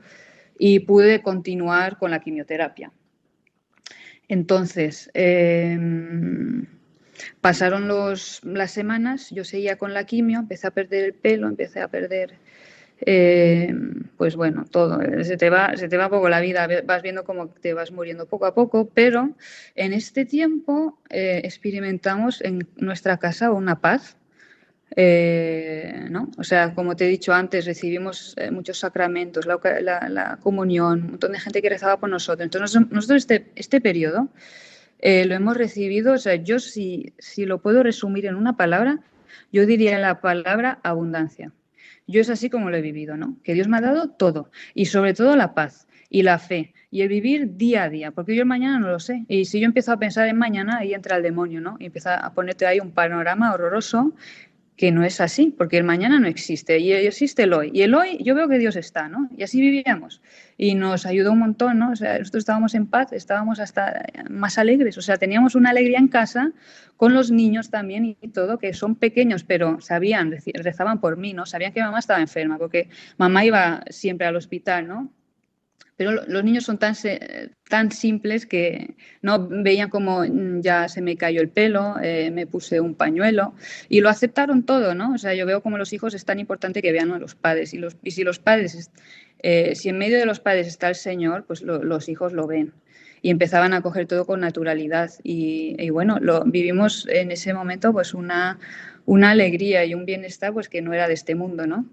y pude continuar con la quimioterapia. Entonces, pasaron las semanas, yo seguía con la quimio, empecé a perder el pelo, empecé a perder... pues bueno, todo, se te va poco la vida, vas viendo cómo te vas muriendo poco a poco, pero en este tiempo experimentamos en nuestra casa una paz, ¿no? O sea, como te he dicho antes, recibimos muchos sacramentos, la comunión, un montón de gente que rezaba por nosotros. Entonces, nosotros este periodo lo hemos recibido, o sea, yo si lo puedo resumir en una palabra, yo diría la palabra abundancia. Yo es así como lo he vivido, ¿no? Que Dios me ha dado todo y sobre todo la paz y la fe y el vivir día a día, porque yo el mañana no lo sé. Y si yo empiezo a pensar en mañana, ahí entra el demonio, ¿no? Y empieza a ponerte ahí un panorama horroroso que no es así, porque el mañana no existe y existe el hoy. Y el hoy yo veo que Dios está, ¿no? Y así vivíamos. Y nos ayudó un montón, ¿no? O sea, nosotros estábamos en paz, estábamos hasta más alegres. O sea, teníamos una alegría en casa con los niños también y todo, que son pequeños, pero sabían, rezaban por mí, ¿no? Sabían que mamá estaba enferma, porque mamá iba siempre al hospital, ¿no? Pero los niños son tan simples que no veían como ya se me cayó el pelo, me puse un pañuelo y lo aceptaron todo, ¿no? O sea, yo veo como los hijos es tan importante que vean a los padres y si los padres, si en medio de los padres está el Señor, pues los hijos lo ven y empezaban a coger todo con naturalidad y bueno, vivimos en ese momento pues una alegría y un bienestar pues que no era de este mundo, ¿no?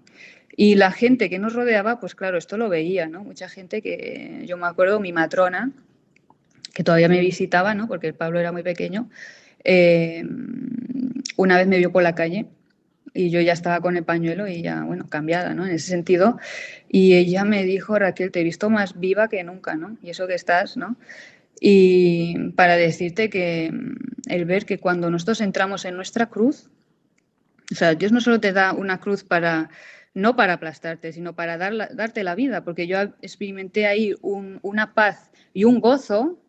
Y la gente que nos rodeaba, pues claro, esto lo veía, ¿no? Mucha gente que, yo me acuerdo, mi matrona, que todavía me visitaba, ¿no? Porque el Pablo era muy pequeño, una vez me vio por la calle y yo ya estaba con el pañuelo y ya, bueno, cambiada, ¿no? En ese sentido. Y ella me dijo, Raquel, te he visto más viva que nunca, ¿no? Y eso que estás, ¿no? Y para decirte que el ver que cuando nosotros entramos en nuestra cruz, o sea, Dios no solo te da una cruz no para aplastarte, sino para darte la vida, porque yo experimenté ahí una paz y un gozo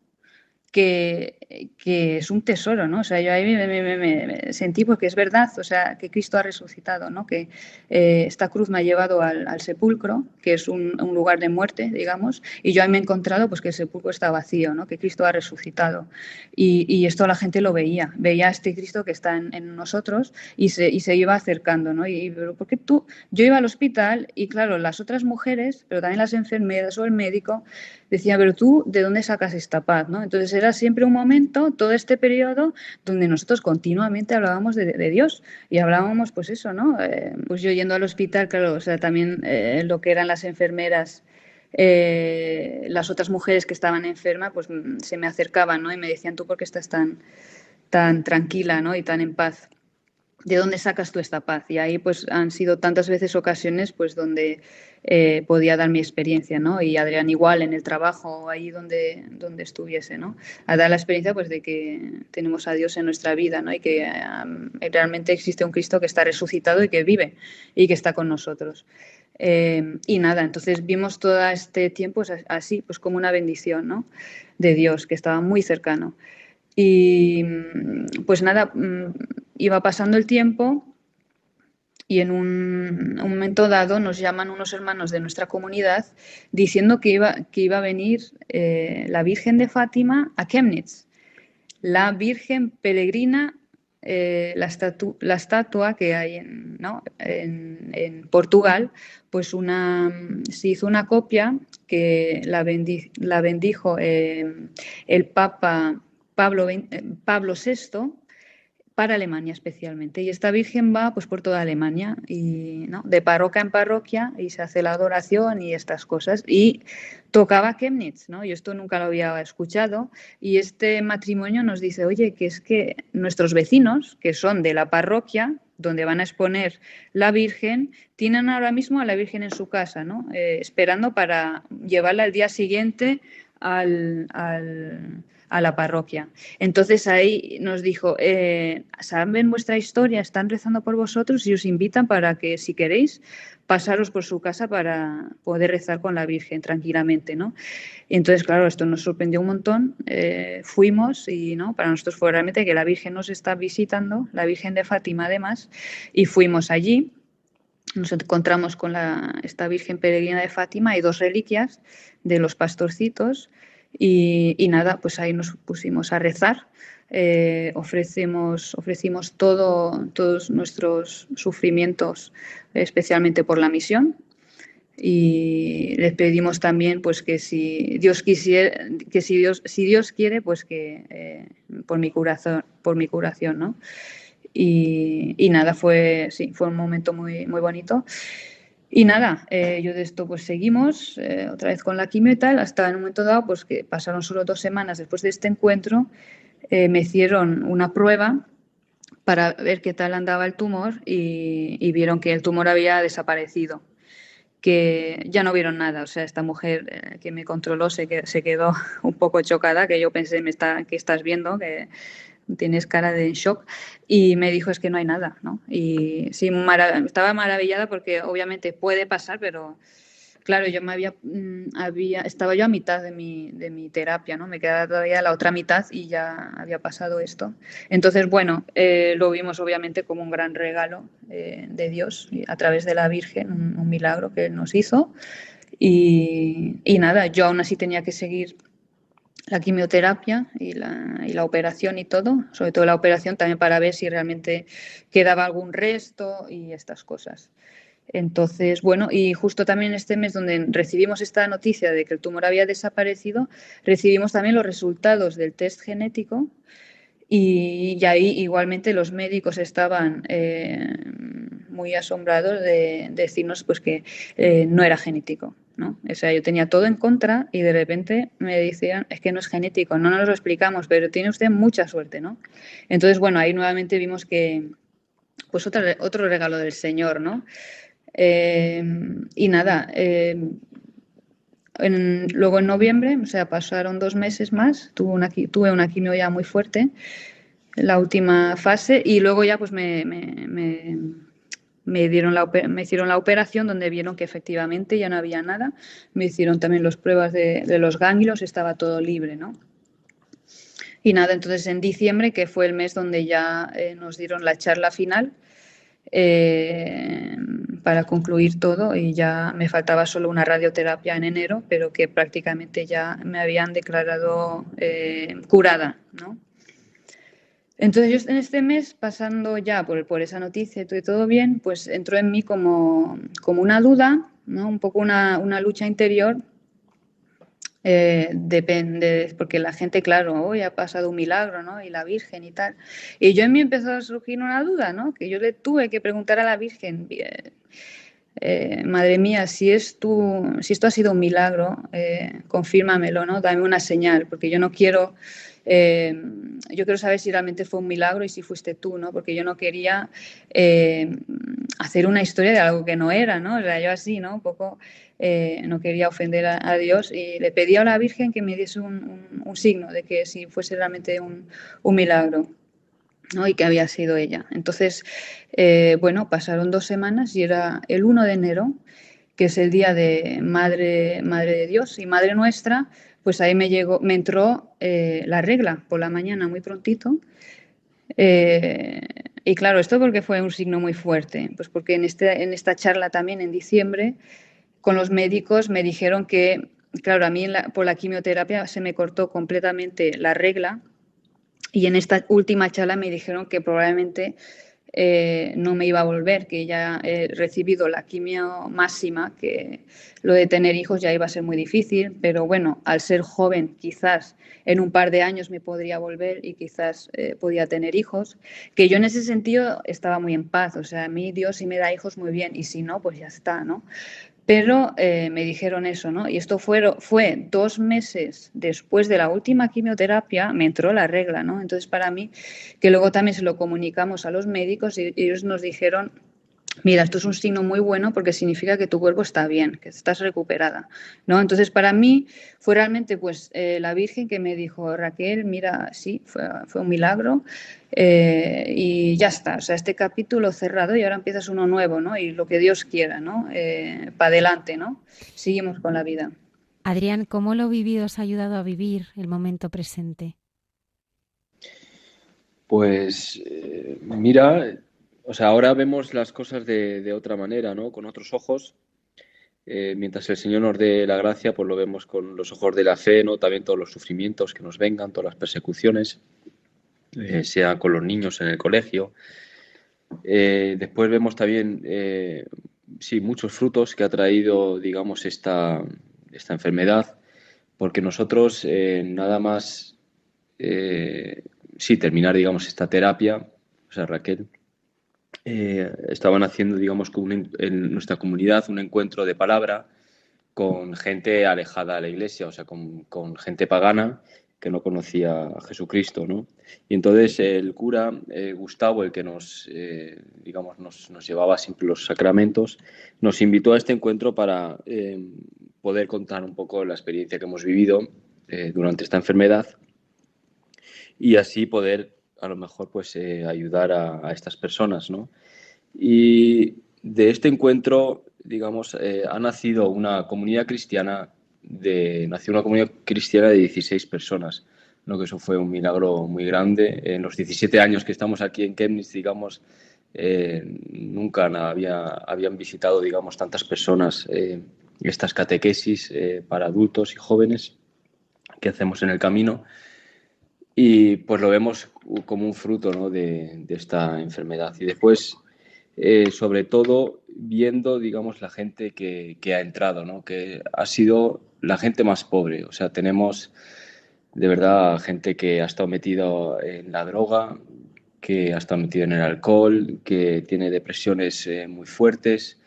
que es un tesoro, ¿no? O sea, yo ahí me sentí porque es verdad, o sea, que Cristo ha resucitado, ¿no? Que esta cruz me ha llevado al sepulcro, que es un lugar de muerte, digamos, y yo ahí me he encontrado pues que el sepulcro está vacío, ¿no? Que Cristo ha resucitado. Y esto la gente lo veía a este Cristo que está en nosotros y se iba acercando, ¿no? Pero ¿por qué yo iba al hospital y claro, las otras mujeres, pero también las enfermeras o el médico, decía, pero tú, ¿de dónde sacas esta paz? ¿No? Entonces era siempre un momento, todo este periodo, donde nosotros continuamente hablábamos de Dios y hablábamos, pues eso, ¿no? Pues yo yendo al hospital, claro, o sea, también lo que eran las enfermeras, las otras mujeres que estaban enfermas, pues se me acercaban, ¿no? Y me decían, ¿tú por qué estás tan tranquila, ¿no? Y tan en paz? ¿De dónde sacas tú esta paz? Y ahí pues han sido tantas veces ocasiones pues donde podía dar mi experiencia, ¿no? Y Adrián igual en el trabajo, ahí donde estuviese, ¿no? A dar la experiencia pues de que tenemos a Dios en nuestra vida, ¿no? Y que realmente existe un Cristo que está resucitado y que vive y que está con nosotros. Y nada, entonces vimos todo este tiempo así, pues como una bendición, ¿no? De Dios, que estaba muy cercano. Y pues nada, iba pasando el tiempo y en un momento dado nos llaman unos hermanos de nuestra comunidad diciendo que iba a venir la Virgen de Fátima a Chemnitz, la Virgen peregrina, la estatua que hay en Portugal, pues se hizo una copia que la bendijo el Papa Pablo VI para Alemania especialmente. Y esta Virgen va pues por toda Alemania, y ¿no? de parroquia en parroquia, y se hace la adoración y estas cosas. Y tocaba Chemnitz, ¿no? Yo esto nunca lo había escuchado. Y este matrimonio nos dice, oye, que es que nuestros vecinos, que son de la parroquia donde van a exponer la Virgen, tienen ahora mismo a la Virgen en su casa, ¿no? Esperando para llevarla al día siguiente a la parroquia. Entonces ahí nos dijo, saben vuestra historia, están rezando por vosotros y os invitan para que, si queréis, pasaros por su casa para poder rezar con la Virgen tranquilamente, ¿no? Y entonces, claro, esto nos sorprendió un montón. Fuimos y, ¿no? Para nosotros fue realmente que la Virgen nos está visitando, la Virgen de Fátima además, y fuimos allí. Nos encontramos con esta Virgen peregrina de Fátima y 2 reliquias de los pastorcitos. Y nada, pues ahí nos pusimos a rezar, ofrecimos todos nuestros sufrimientos, especialmente por la misión, y les pedimos también pues que si Dios quisiera, que si Dios quiere, pues que por mi curación, ¿no? Y nada, fue un momento muy, muy bonito. Y nada, yo de esto pues seguimos otra vez con la quimio y tal, hasta en un momento dado, pues que pasaron solo 2 semanas después de este encuentro, me hicieron una prueba para ver qué tal andaba el tumor y vieron que el tumor había desaparecido, que ya no vieron nada. O sea, esta mujer que me controló se quedó un poco chocada, que yo pensé, ¿qué estás viendo? Que tienes cara de shock, y me dijo, es que no hay nada, ¿no? Y sí, estaba maravillada porque obviamente puede pasar, pero claro, yo estaba yo a mitad de mi terapia, ¿no? Me quedaba todavía la otra mitad y ya había pasado esto. Entonces, bueno, lo vimos obviamente como un gran regalo de Dios a través de la Virgen, un milagro que Él nos hizo. Y nada, yo aún así tenía que seguir la quimioterapia y la operación y todo, sobre todo la operación también para ver si realmente quedaba algún resto y estas cosas. Entonces, bueno, y justo también este mes donde recibimos esta noticia de que el tumor había desaparecido, recibimos también los resultados del test genético, y ahí igualmente los médicos estaban muy asombrados de decirnos pues que no era genético, ¿no? O sea, yo tenía todo en contra y de repente me decían, es que no es genético, no nos lo explicamos, pero tiene usted mucha suerte, ¿no? Entonces, bueno, ahí nuevamente vimos que pues otro regalo del Señor, ¿no? Y nada, luego en noviembre, o sea, pasaron 2 meses más, tuve una quimio ya muy fuerte, la última fase, y luego ya pues me hicieron la operación donde vieron que efectivamente ya no había nada. Me hicieron también las pruebas de los ganglios, estaba todo libre, ¿no? Y nada, entonces en diciembre, que fue el mes donde ya nos dieron la charla final para concluir todo, y ya me faltaba solo una radioterapia en enero, pero que prácticamente ya me habían declarado curada, ¿no? Entonces yo en este mes, pasando ya por esa noticia y todo bien, pues entró en mí como una duda, ¿no? Un poco una lucha interior. Depende, porque la gente, claro, hoy ha pasado un milagro, ¿no? Y la Virgen y tal. Y yo en mí empezó a surgir una duda, ¿no? Que yo le tuve que preguntar a la Virgen, madre mía, si esto ha sido un milagro, confírmamelo, ¿no? Dame una señal, porque yo no quiero... yo quiero saber si realmente fue un milagro y si fuiste tú, ¿no? Porque yo no quería hacer una historia de algo que no era, ¿no? O sea, yo así, ¿no? Un poco no quería ofender a Dios, y le pedí a la Virgen que me diese un signo de que si fuese realmente un milagro, ¿no? Y que había sido ella. Entonces, bueno, pasaron 2 semanas y era el 1 de enero, que es el día de Madre de Dios y Madre Nuestra. Pues ahí me entró la regla por la mañana muy prontito. Y claro, esto porque fue un signo muy fuerte, pues porque en esta charla también en diciembre con los médicos me dijeron que, claro, a mí por la quimioterapia se me cortó completamente la regla y en esta última charla me dijeron que probablemente no me iba a volver, que ya he recibido la quimio máxima, que lo de tener hijos ya iba a ser muy difícil, pero bueno, al ser joven quizás en un par de años me podría volver y quizás podía tener hijos, que yo en ese sentido estaba muy en paz, o sea, a mí Dios si me da hijos muy bien y si no, pues ya está, ¿no? Pero me dijeron eso, ¿no? Y esto fue 2 meses después de la última quimioterapia, me entró la regla, ¿no? Entonces, para mí, que luego también se lo comunicamos a los médicos y ellos nos dijeron, mira, esto es un signo muy bueno porque significa que tu cuerpo está bien, que estás recuperada, ¿no? Entonces, para mí fue realmente pues la Virgen que me dijo, Raquel, mira, sí, fue un milagro y ya está. O sea, este capítulo cerrado y ahora empiezas uno nuevo, ¿no? Y lo que Dios quiera, ¿no? Para adelante, ¿no? Seguimos con la vida. Adrián, ¿cómo lo vivido os ha ayudado a vivir el momento presente? Pues mira, o sea, ahora vemos las cosas de otra manera, ¿no? Con otros ojos. Mientras el Señor nos dé la gracia, pues lo vemos con los ojos de la fe, ¿no? También todos los sufrimientos que nos vengan, todas las persecuciones, sea con los niños en el colegio. Después vemos también, sí, muchos frutos que ha traído, digamos, esta enfermedad, porque nosotros nada más, sí, terminar, digamos, esta terapia, o sea, Raquel, estaban haciendo, digamos, en nuestra comunidad un encuentro de palabra con gente alejada de la iglesia, o sea, con gente pagana que no conocía a Jesucristo, ¿no? Y entonces el cura, Gustavo, el que digamos, nos llevaba siempre los sacramentos, nos invitó a este encuentro para poder contar un poco la experiencia que hemos vivido durante esta enfermedad y así poder a lo mejor pues ayudar a estas personas, ¿no? Y de este encuentro, digamos, ha nacido una comunidad cristiana nació una comunidad cristiana de 16 personas, ¿no? Que eso fue un milagro muy grande. En los 17 años que estamos aquí en Chemnitz, digamos, nunca habían visitado, digamos, tantas personas estas catequesis para adultos y jóvenes que hacemos en el camino. Y pues lo vemos como un fruto, ¿no? de esta enfermedad. Y después, sobre todo, viendo, digamos, la gente que ha entrado, ¿no? Que ha sido la gente más pobre. O sea, tenemos de verdad gente que ha estado metido en la droga, que ha estado metido en el alcohol, que tiene depresiones muy fuertes.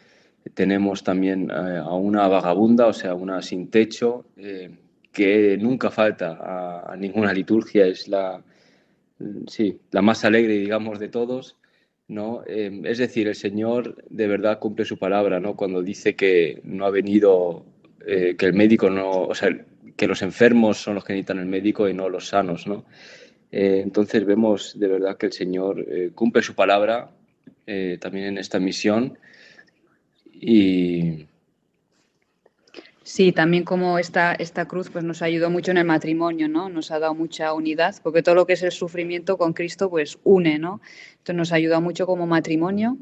Tenemos también a una vagabunda, o sea, una sin techo, que nunca falta a ninguna liturgia, es la más alegre, digamos, de todos, ¿no? Es decir, el Señor de verdad cumple su palabra, ¿no? Cuando dice que no ha venido, que el médico no, o sea, que los enfermos son los que necesitan el médico y no los sanos, ¿no? Entonces vemos de verdad que el Señor cumple su palabra también en esta misión y Sí, también como esta cruz pues nos ayudó mucho en el matrimonio, ¿no? Nos ha dado mucha unidad, porque todo lo que es el sufrimiento con Cristo pues une, ¿no? Entonces nos ayuda mucho como matrimonio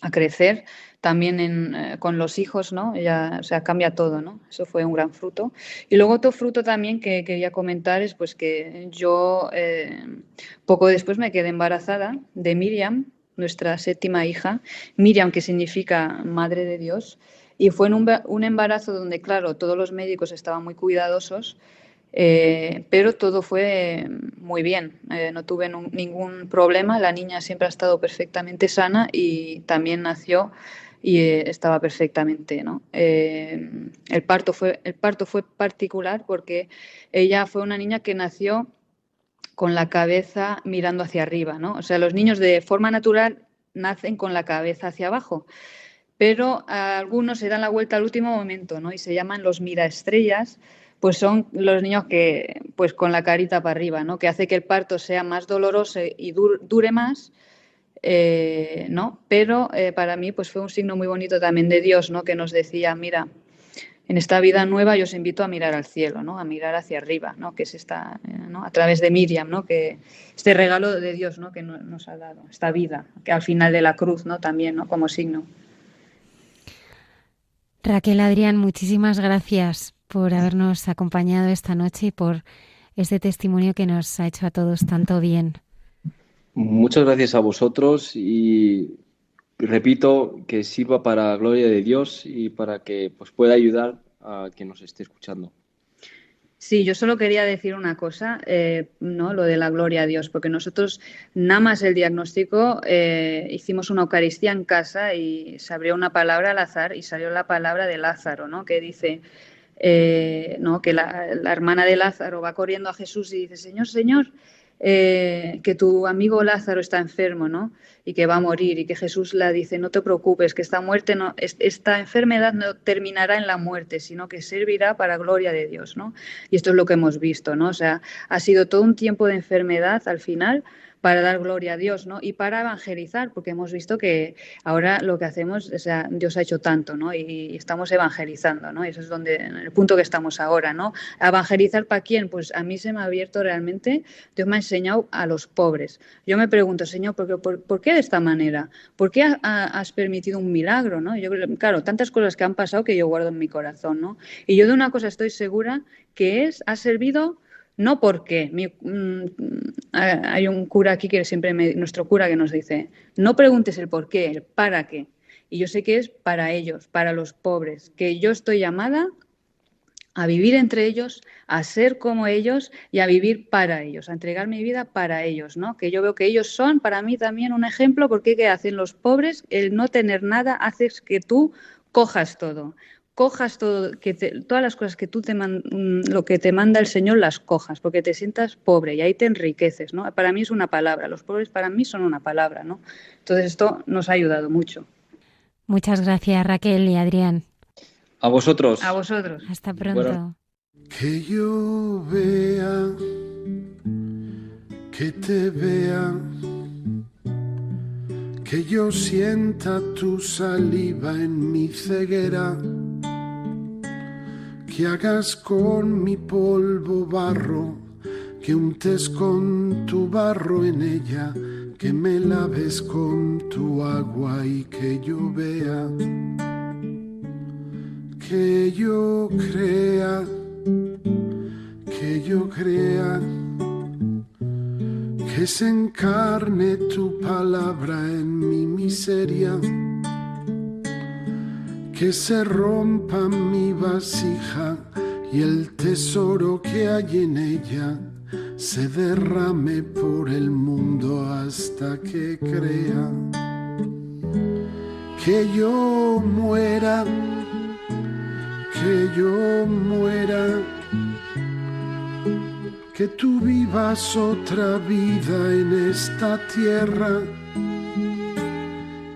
a crecer, también con los hijos, ¿no? Ya, o sea, cambia todo, ¿no? Eso fue un gran fruto. Y luego otro fruto también que quería comentar es pues que yo poco después me quedé embarazada de Miriam, nuestra 7ª hija, Miriam que significa Madre de Dios, y fue en un embarazo donde, claro, todos los médicos estaban muy cuidadosos, pero todo fue muy bien, no tuve ningún problema, la niña siempre ha estado perfectamente sana y también nació y estaba perfectamente, ¿no? El parto fue particular porque ella fue una niña que nació con la cabeza mirando hacia arriba, ¿no? O sea, los niños de forma natural nacen con la cabeza hacia abajo, pero algunos se dan la vuelta al último momento, ¿no? Y se llaman los miraestrellas, pues son los niños que, pues con la carita para arriba, ¿no? Que hace que el parto sea más doloroso y dure más, ¿no? Pero para mí, pues fue un signo muy bonito también de Dios, ¿no? Que nos decía, mira, en esta vida nueva yo os invito a mirar al cielo, ¿no? A mirar hacia arriba, ¿no? Que es esta, ¿no? A través de Miriam, ¿no? Que este regalo de Dios, ¿no? Que nos ha dado, esta vida, que al final de la cruz, ¿no? También, ¿no? Como signo. Raquel, Adrián, muchísimas gracias por habernos acompañado esta noche y por este testimonio que nos ha hecho a todos tanto bien. Muchas gracias a vosotros y repito que sirva para la gloria de Dios y para que pues, pueda ayudar a quien nos esté escuchando. Sí, yo solo quería decir una cosa, ¿no? Lo de la gloria a Dios, porque nosotros nada más el diagnóstico hicimos una Eucaristía en casa y se abrió una palabra al azar y salió la palabra de Lázaro, ¿no? Que dice, ¿no? Que la hermana de Lázaro va corriendo a Jesús y dice, Señor, Señor, que tu amigo Lázaro está enfermo, ¿no? Y que va a morir, y que Jesús le dice, no te preocupes, que esta enfermedad no terminará en la muerte, sino que servirá para gloria de Dios, ¿no? Y esto es lo que hemos visto, ¿no? O sea, ha sido todo un tiempo de enfermedad al final para dar gloria a Dios, ¿no? Y para evangelizar, porque hemos visto que ahora lo que hacemos, o sea, Dios ha hecho tanto, ¿no? Y estamos evangelizando, ¿no? Y eso es donde, en el punto que estamos ahora, ¿no? ¿Evangelizar para quién? Pues a mí se me ha abierto realmente, Dios me ha enseñado a los pobres. Yo me pregunto, Señor, ¿por qué de esta manera? ¿Por qué has permitido un milagro, ¿no? Yo, claro, tantas cosas que han pasado que yo guardo en mi corazón, ¿no? Y yo de una cosa estoy segura, que ha servido. No porque hay un cura aquí que siempre nuestro cura que nos dice, no preguntes el por qué, el para qué. Y yo sé que es para ellos, para los pobres, que yo estoy llamada a vivir entre ellos, a ser como ellos y a vivir para ellos, a entregar mi vida para ellos, ¿no? Que yo veo que ellos son para mí también un ejemplo, porque ¿qué hacen los pobres? El no tener nada hace que tú cojas todo, todas las cosas que lo que te manda el Señor las cojas, porque te sientas pobre y ahí te enriqueces, ¿no? Para mí es una palabra, los pobres para mí son una palabra, ¿no? Entonces esto nos ha ayudado mucho. Muchas gracias, Raquel y Adrián. A vosotros. A vosotros. Hasta pronto. Bueno. Que yo vea, que te vea, que yo sienta tu saliva en mi ceguera, que hagas con mi polvo barro, que untes con tu barro en ella, que me laves con tu agua y que yo vea, que yo crea, que se encarne tu palabra en mi miseria, que se rompa mi vasija y el tesoro que hay en ella se derrame por el mundo hasta que crea. Que yo muera, que tú vivas otra vida en esta tierra,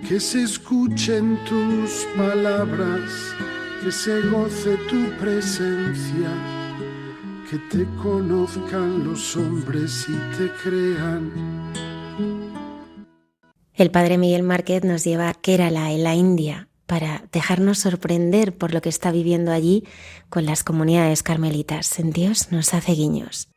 que se escuchen tus palabras, que se goce tu presencia, que te conozcan los hombres y te crean. El padre Miguel Márquez nos lleva a Kerala, en la India, para dejarnos sorprender por lo que está viviendo allí con las comunidades carmelitas. En Dios nos hace guiños.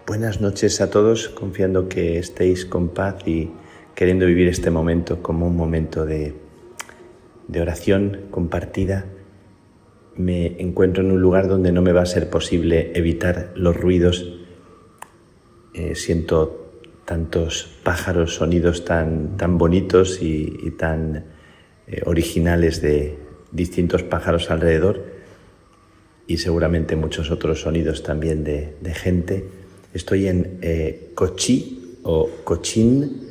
Buenas noches a todos, confiando que estéis con paz y queriendo vivir este momento como un momento de oración compartida, me encuentro en un lugar donde no me va a ser posible evitar los ruidos. Siento tantos pájaros, sonidos tan bonitos y tan originales de distintos pájaros alrededor, y seguramente muchos otros sonidos también de gente. Estoy en Kochi o Cochin,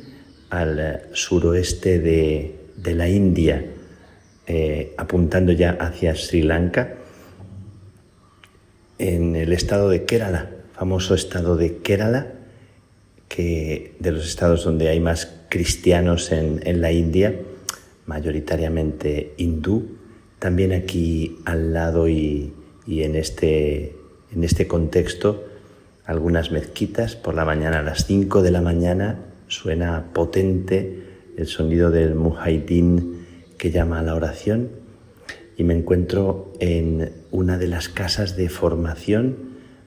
al suroeste de la India, apuntando ya hacia Sri Lanka, en el estado de Kerala, famoso estado de Kerala, que de los estados donde hay más cristianos en la India, mayoritariamente hindú. También aquí al lado y en este contexto, algunas mezquitas. Por la mañana, a las 5 de la mañana, suena potente el sonido del muhaidín que llama a la oración, y me encuentro en una de las casas de formación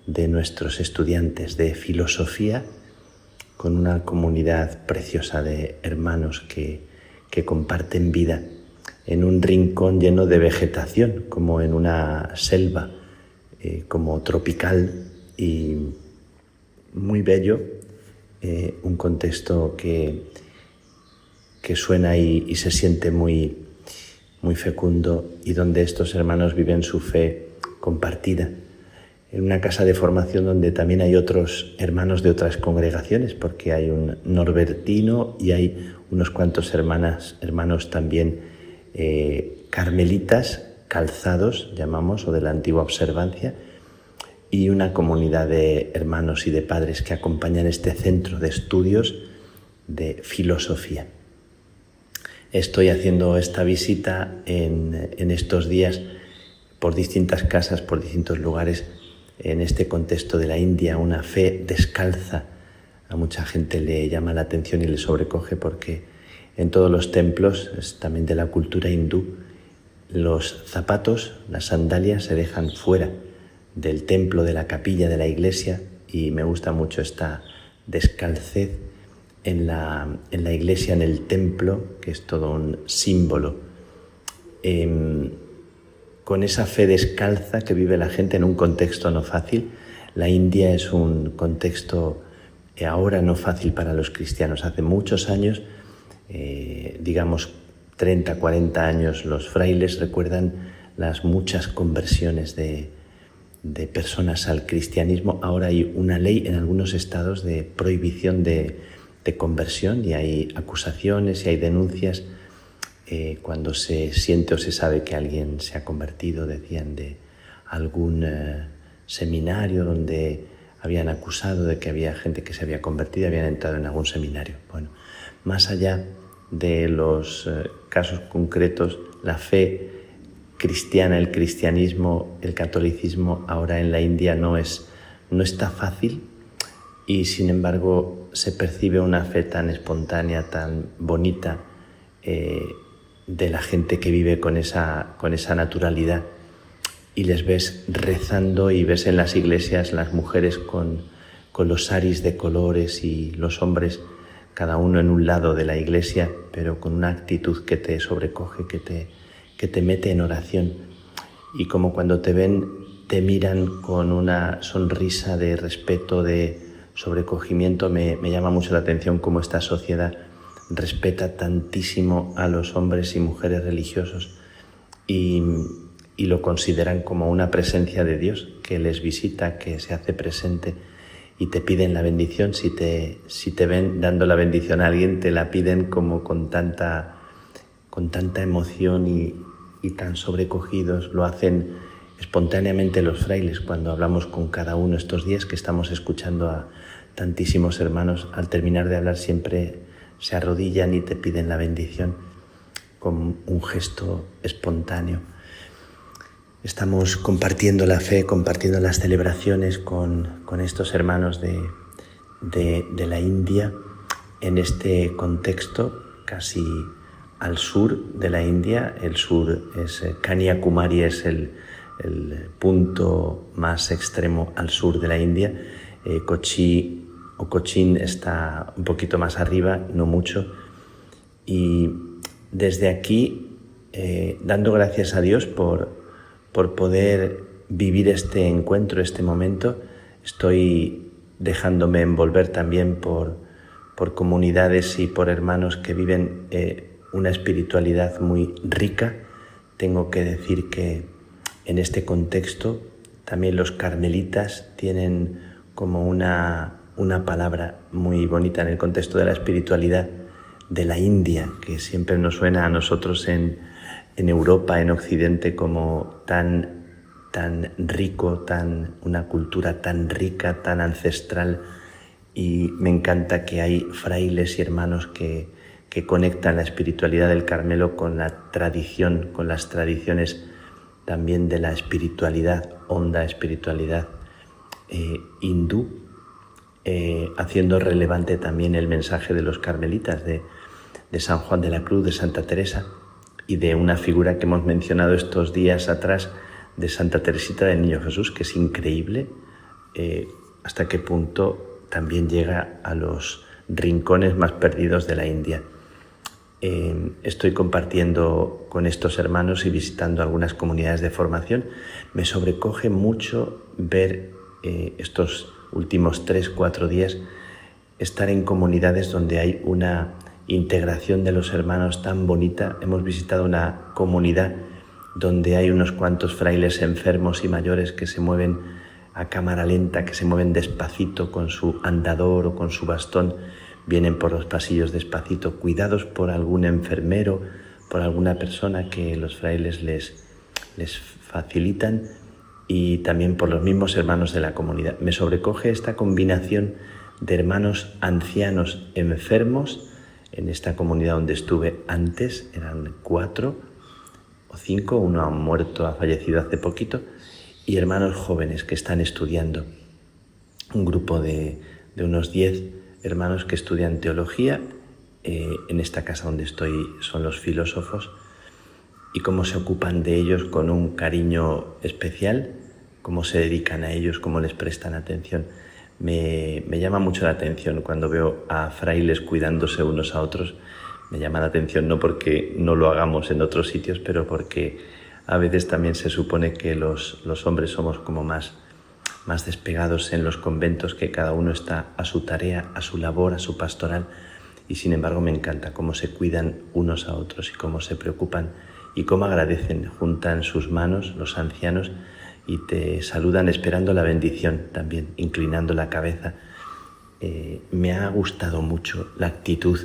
de nuestros estudiantes de filosofía, con una comunidad preciosa de hermanos que comparten vida en un rincón lleno de vegetación, como en una selva, como tropical, y muy bello, un contexto que suena y se siente muy, muy fecundo, y donde estos hermanos viven su fe compartida. En una casa de formación donde también hay otros hermanos de otras congregaciones, porque hay un norbertino y hay unos cuantos hermanos también carmelitas, calzados, llamamos, o de la antigua observancia, y una comunidad de hermanos y de padres que acompañan este centro de estudios de filosofía. Estoy haciendo esta visita en estos días por distintas casas, por distintos lugares, en este contexto de la India, una fe descalza. A mucha gente le llama la atención y le sobrecoge, porque en todos los templos, también de la cultura hindú, los zapatos, las sandalias, se dejan fuera del templo, de la capilla, de la iglesia, y me gusta mucho esta descalcez en la iglesia, en el templo, que es todo un símbolo. Con esa fe descalza que vive la gente en un contexto no fácil. La India es un contexto ahora no fácil para los cristianos. Hace muchos años, digamos 30, 40 años, los frailes recuerdan las muchas conversiones de personas al cristianismo. Ahora hay una ley en algunos estados de prohibición de conversión, y hay acusaciones y hay denuncias cuando se siente o se sabe que alguien se ha convertido. Decían de algún seminario donde habían acusado de que había gente que se había convertido, habían entrado en algún seminario. Bueno, más allá de los casos concretos, la fe cristiana, el cristianismo, el catolicismo ahora en la India no está fácil, y sin embargo se percibe una fe tan espontánea, tan bonita, de la gente que vive con esa naturalidad, y les ves rezando, y ves en las iglesias las mujeres con los saris de colores y los hombres cada uno en un lado de la iglesia, pero con una actitud que te sobrecoge, que te mete en oración, y como cuando te ven te miran con una sonrisa de respeto, de sobrecogimiento. Me llama mucho la atención cómo esta sociedad respeta tantísimo a los hombres y mujeres religiosos, y lo consideran como una presencia de Dios que les visita, que se hace presente, y te piden la bendición. Si te ven dando la bendición a alguien, te la piden como con tanta emoción y tan sobrecogidos. Lo hacen espontáneamente los frailes cuando hablamos con cada uno estos días, que estamos escuchando a tantísimos hermanos. Al terminar de hablar siempre se arrodillan y te piden la bendición con un gesto espontáneo. Estamos compartiendo la fe, compartiendo las celebraciones con estos hermanos de la India, en este contexto casi al sur de la India. El sur es Kanyakumari, es el punto más extremo al sur de la India. Kochi o Cochin está un poquito más arriba, no mucho, Y desde aquí, dando gracias a Dios por poder vivir este encuentro, este momento, estoy dejándome envolver también por comunidades y por hermanos que viven una espiritualidad muy rica. Tengo que decir que en este contexto también los carmelitas tienen como una palabra muy bonita en el contexto de la espiritualidad de la India, que siempre nos suena a nosotros en Europa, en Occidente, como tan rico, una cultura tan rica, tan ancestral. Y me encanta que hay frailes y hermanos que conectan la espiritualidad del Carmelo con la tradición, con las tradiciones también de la espiritualidad, honda espiritualidad hindú, haciendo relevante también el mensaje de los carmelitas, de San Juan de la Cruz, de Santa Teresa, y de una figura que hemos mencionado estos días atrás, de Santa Teresita del Niño Jesús, que es increíble hasta qué punto también llega a los rincones más perdidos de la India. Estoy compartiendo con estos hermanos y visitando algunas comunidades de formación. Me sobrecoge mucho ver estos últimos 3-4 días estar en comunidades donde hay una integración de los hermanos tan bonita. Hemos visitado una comunidad donde hay unos cuantos frailes enfermos y mayores que se mueven a cámara lenta, que se mueven despacito con su andador o con su bastón, vienen por los pasillos despacito, cuidados por algún enfermero, por alguna persona que los frailes les facilitan, y también por los mismos hermanos de la comunidad. Me sobrecoge esta combinación de hermanos ancianos enfermos. En esta comunidad donde estuve antes eran 4 o 5, uno ha muerto, ha fallecido hace poquito, y hermanos jóvenes que están estudiando. Un grupo de unos 10 hermanos que estudian teología. En esta casa donde estoy son los filósofos, y cómo se ocupan de ellos con un cariño especial, cómo se dedican a ellos, cómo les prestan atención. Me llama mucho la atención cuando veo a frailes cuidándose unos a otros. Me llama la atención no porque no lo hagamos en otros sitios, pero porque a veces también se supone que los hombres somos como más despegados en los conventos, que cada uno está a su tarea, a su labor, a su pastoral, y sin embargo me encanta cómo se cuidan unos a otros y cómo se preocupan y cómo agradecen, juntan sus manos los ancianos y te saludan esperando la bendición también, inclinando la cabeza. Me ha gustado mucho la actitud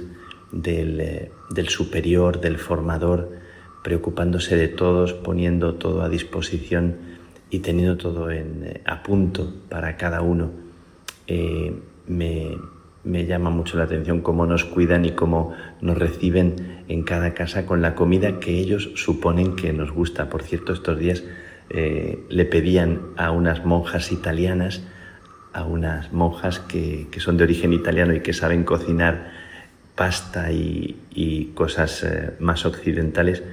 del superior, del formador, preocupándose de todos, poniendo todo a disposición y teniendo todo a punto para cada uno. Me llama mucho la atención cómo nos cuidan y cómo nos reciben en cada casa con la comida que ellos suponen que nos gusta. Por cierto, estos días le pedían a unas monjas italianas, a unas monjas que son de origen italiano y que saben cocinar pasta y cosas más occidentales,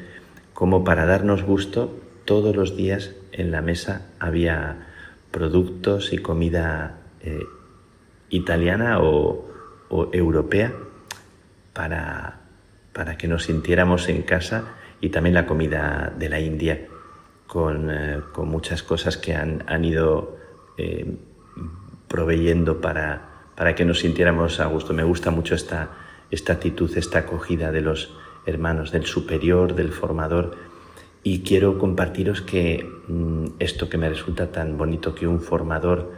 como para darnos gusto. Todos los días en la mesa había productos y comida italiana o europea para que nos sintiéramos en casa, y también la comida de la India con muchas cosas que han ido proveyendo para que nos sintiéramos a gusto. Me gusta mucho esta actitud, esta acogida de los hermanos, del superior, del formador. Y quiero compartiros que esto que me resulta tan bonito, que un formador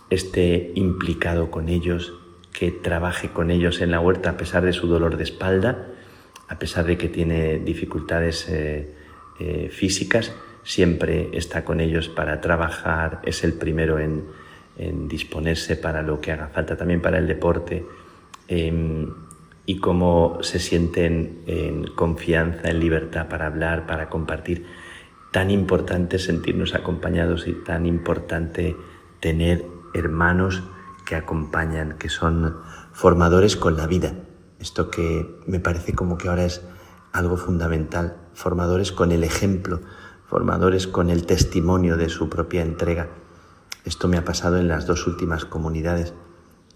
esté implicado con ellos, que trabaje con ellos en la huerta a pesar de su dolor de espalda, a pesar de que tiene dificultades físicas, siempre está con ellos para trabajar, es el primero en disponerse para lo que haga falta, también para el deporte, y cómo se sienten en confianza, en libertad para hablar, para compartir. Tan importante sentirnos acompañados y tan importante tener hermanos que acompañan, que son formadores con la vida. Esto que me parece como que ahora es algo fundamental, formadores con el ejemplo, formadores con el testimonio de su propia entrega. Esto me ha pasado en las 2 últimas comunidades,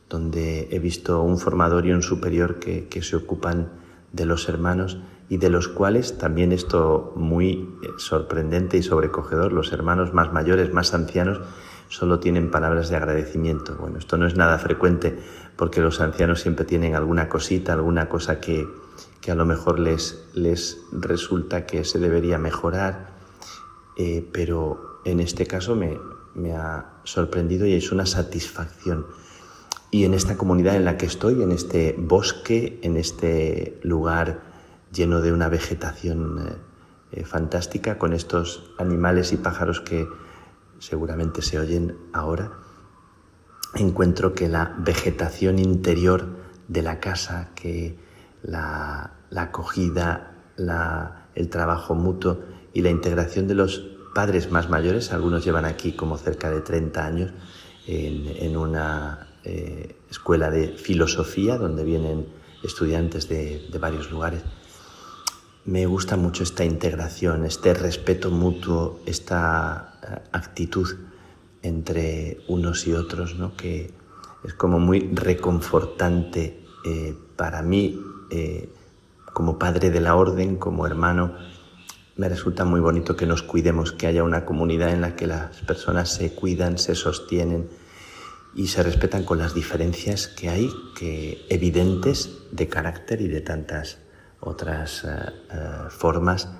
donde he visto un formador y un superior que se ocupan de los hermanos y de los cuales, también esto muy sorprendente y sobrecogedor, los hermanos más mayores, más ancianos, solo tienen palabras de agradecimiento. Bueno, esto no es nada frecuente porque los ancianos siempre tienen alguna cosita, alguna cosa que a lo mejor les resulta que se debería mejorar, pero en este caso me ha sorprendido y es una satisfacción. Y en esta comunidad en la que estoy, en este bosque, en este lugar lleno de una vegetación fantástica, con estos animales y pájaros que seguramente se oyen ahora, encuentro que la vegetación interior de la casa, que la acogida, el trabajo mutuo y la integración de los padres más mayores, algunos llevan aquí como cerca de 30 años, en una escuela de filosofía donde vienen estudiantes de varios lugares. Me gusta mucho esta integración, este respeto mutuo, esta actitud entre unos y otros, ¿no? Que es como muy reconfortante para mí, como padre de la orden, como hermano. Me resulta muy bonito que nos cuidemos, que haya una comunidad en la que las personas se cuidan, se sostienen y se respetan con las diferencias que hay, que evidentes de carácter y de tantas otras formas.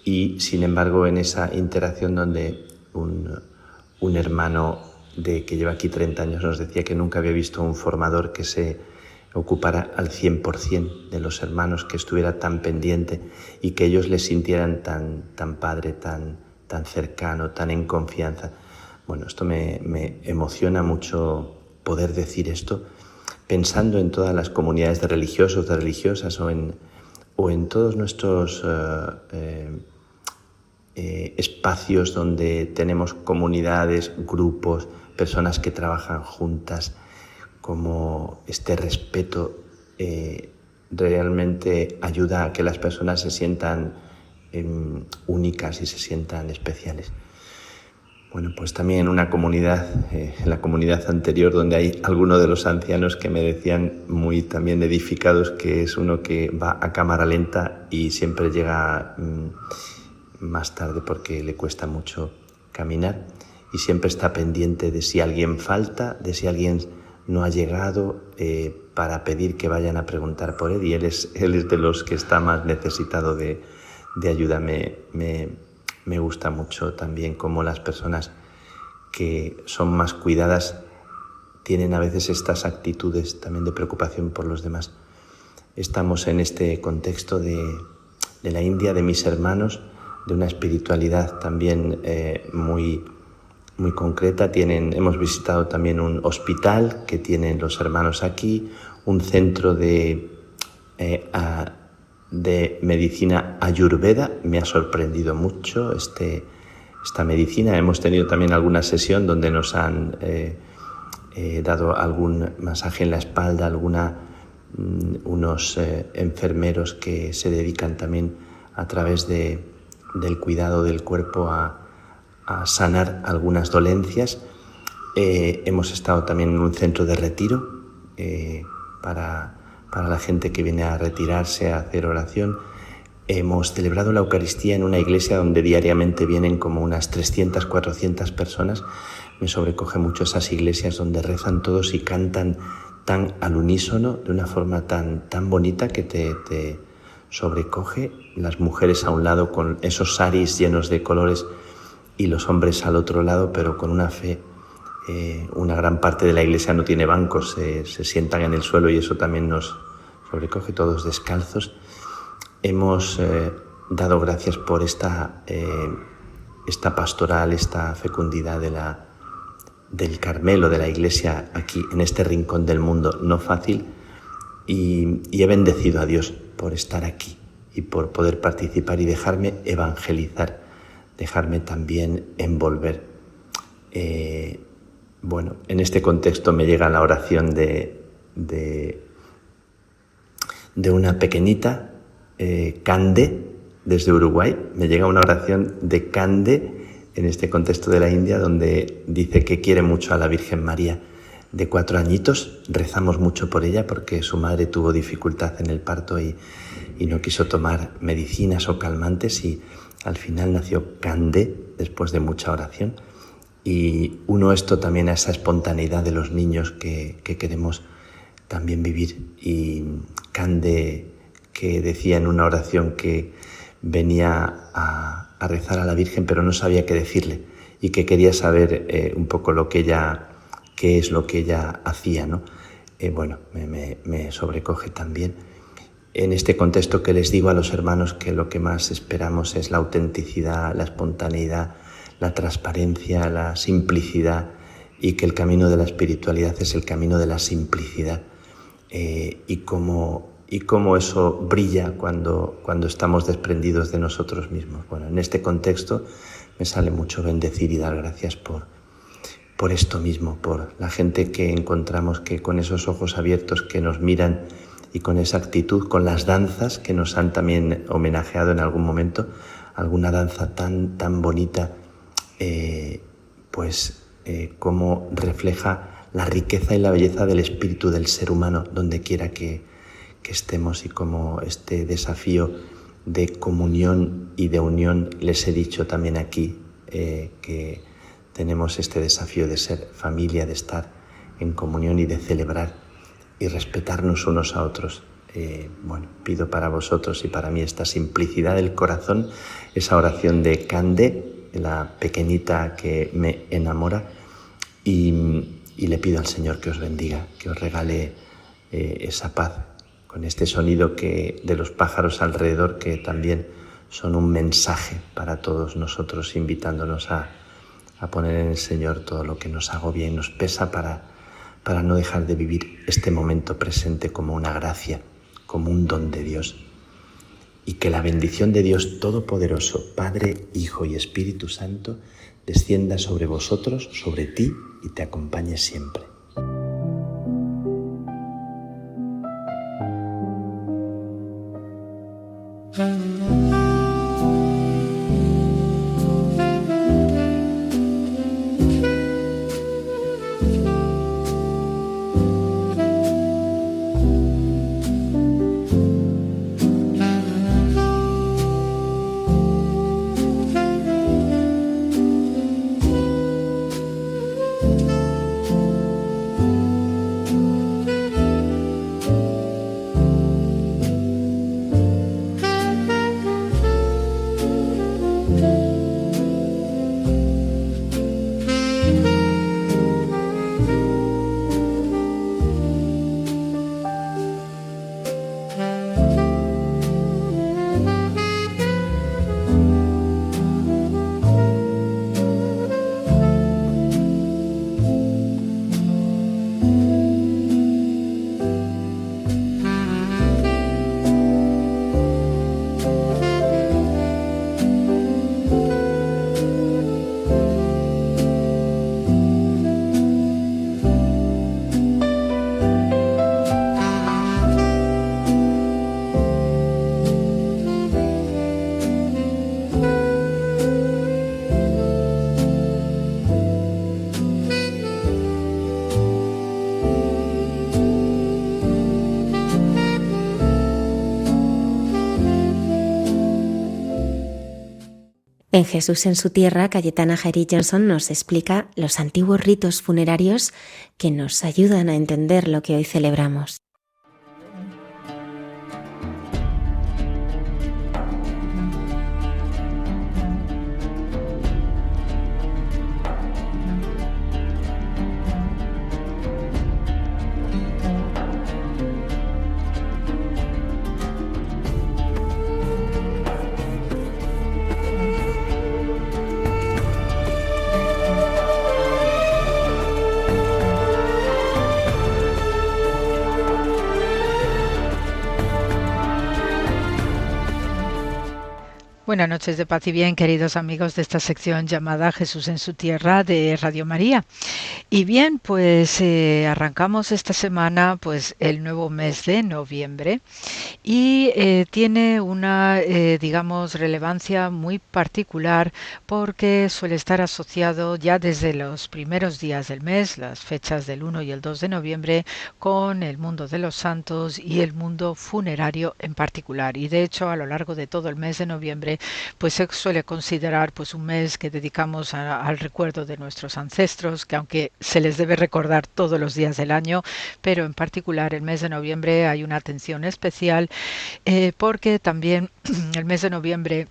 Y sin embargo, en esa interacción donde un hermano que lleva aquí 30 años nos decía que nunca había visto un formador que se ocupara al 100% de los hermanos, que estuviera tan pendiente y que ellos le sintieran tan padre, tan cercano, tan en confianza. Bueno, esto me emociona mucho poder decir esto, pensando en todas las comunidades de religiosos, de religiosas o en todos nuestros espacios donde tenemos comunidades, grupos, personas que trabajan juntas, como este respeto realmente ayuda a que las personas se sientan únicas y se sientan especiales. Bueno, pues también en una comunidad, en la comunidad anterior, donde hay algunos de los ancianos que me decían muy también edificados, que es uno que va a cámara lenta y siempre llega más tarde porque le cuesta mucho caminar y siempre está pendiente de si alguien falta, de si alguien no ha llegado, para pedir que vayan a preguntar por él, y él es de los que está más necesitado de ayuda. Me gusta mucho también cómo las personas que son más cuidadas tienen a veces estas actitudes también de preocupación por los demás. Estamos en este contexto de la India, de mis hermanos, de una espiritualidad también muy concreta. Hemos visitado también un hospital que tienen los hermanos aquí, un centro de medicina ayurveda. Me ha sorprendido mucho esta medicina. Hemos tenido también alguna sesión donde nos han dado algún masaje en la espalda, unos enfermeros que se dedican también a través del cuidado del cuerpo a sanar algunas dolencias. Hemos estado también en un centro de retiro para la gente que viene a retirarse, a hacer oración. Hemos celebrado la Eucaristía en una iglesia donde diariamente vienen como unas 300, 400 personas. Me sobrecoge mucho esas iglesias donde rezan todos y cantan tan al unísono, de una forma tan bonita que te sobrecoge. Las mujeres a un lado con esos saris llenos de colores y los hombres al otro lado, pero con una fe. Una gran parte de la iglesia no tiene bancos, se sientan en el suelo y eso también nos sobrecoge, todos descalzos. Hemos dado gracias por esta pastoral, esta fecundidad del Carmelo, de la iglesia aquí, en este rincón del mundo, no fácil, y he bendecido a Dios por estar aquí y por poder participar y dejarme evangelizar, dejarme también envolver. Bueno, en este contexto me llega la oración de una pequeñita, Cande, desde Uruguay. Me llega una oración de Cande en este contexto de la India, donde dice que quiere mucho a la Virgen María, de 4 añitos. Rezamos mucho por ella porque su madre tuvo dificultad en el parto y y no quiso tomar medicinas o calmantes y al final nació Candé después de mucha oración. Y uno esto también a esa espontaneidad de los niños que queremos también vivir. Y Candé, que decía en una oración que venía a rezar a la Virgen pero no sabía qué decirle y que quería saber un poco qué es lo que ella hacía, ¿no? Bueno, me sobrecoge también. En este contexto que les digo a los hermanos que lo que más esperamos es la autenticidad, la espontaneidad, la transparencia, la simplicidad, y que el camino de la espiritualidad es el camino de la simplicidad, y cómo eso brilla cuando estamos desprendidos de nosotros mismos. Bueno, en este contexto me sale mucho bendecir y dar gracias por esto mismo, por la gente que encontramos que con esos ojos abiertos que nos miran y con esa actitud, con las danzas que nos han también homenajeado en algún momento, alguna danza tan bonita, cómo refleja la riqueza y la belleza del espíritu del ser humano donde quiera que estemos, y como este desafío de comunión y de unión, les he dicho también aquí que tenemos este desafío de ser familia, de estar en comunión y de celebrar y respetarnos unos a otros. Pido para vosotros y para mí esta simplicidad del corazón, esa oración de Candé, la pequeñita que me enamora, y le pido al Señor que os bendiga, que os regale esa paz, con este sonido de los pájaros alrededor, que también son un mensaje para todos nosotros, invitándonos a poner en el Señor todo lo que nos agobia y nos pesa para no dejar de vivir este momento presente como una gracia, como un don de Dios. Y que la bendición de Dios Todopoderoso, Padre, Hijo y Espíritu Santo, descienda sobre vosotros, sobre ti, y te acompañe siempre. En Jesús en su tierra, Cayetana Jairi Johnson nos explica los antiguos ritos funerarios que nos ayudan a entender lo que hoy celebramos. Buenas noches de paz y bien, queridos amigos de esta sección llamada Jesús en su tierra de Radio María. Y bien, pues arrancamos esta semana pues el nuevo mes de noviembre y tiene una, digamos, relevancia muy particular porque suele estar asociado ya desde los primeros días del mes, las fechas del 1 y el 2 de noviembre, con el mundo de los santos y el mundo funerario en particular. Y de hecho, a lo largo de todo el mes de noviembre, pues se suele considerar pues un mes que dedicamos al recuerdo de nuestros ancestros, que aunque se les debe recordar todos los días del año, pero en particular el mes de noviembre hay una atención especial porque también el mes de noviembre,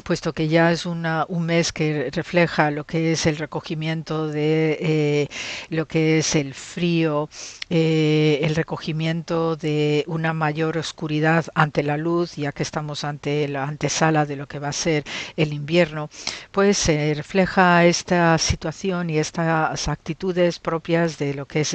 puesto que ya es un mes que refleja lo que es el recogimiento de lo que es el frío, el recogimiento de una mayor oscuridad ante la luz, ya que estamos ante la antesala de lo que va a ser el invierno, pues se refleja esta situación y estas actitudes propias de lo que es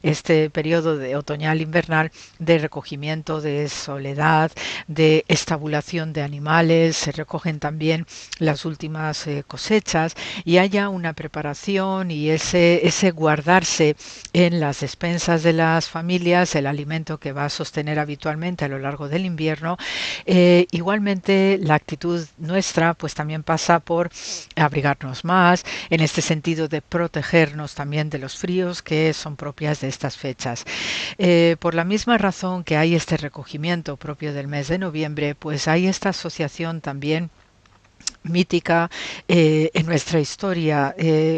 este periodo de otoñal invernal, de recogimiento, de soledad, de estabulación de animales. Se recogen también las últimas cosechas y haya una preparación y ese guardarse en las despensas de las familias el alimento que va a sostener habitualmente a lo largo del invierno. Igualmente la actitud nuestra pues también pasa por abrigarnos más, en este sentido de protegernos también de los fríos que son propias de estas fechas. Por la misma razón que hay este recogimiento propio del mes de noviembre, pues hay esta asociación también mítica en nuestra historia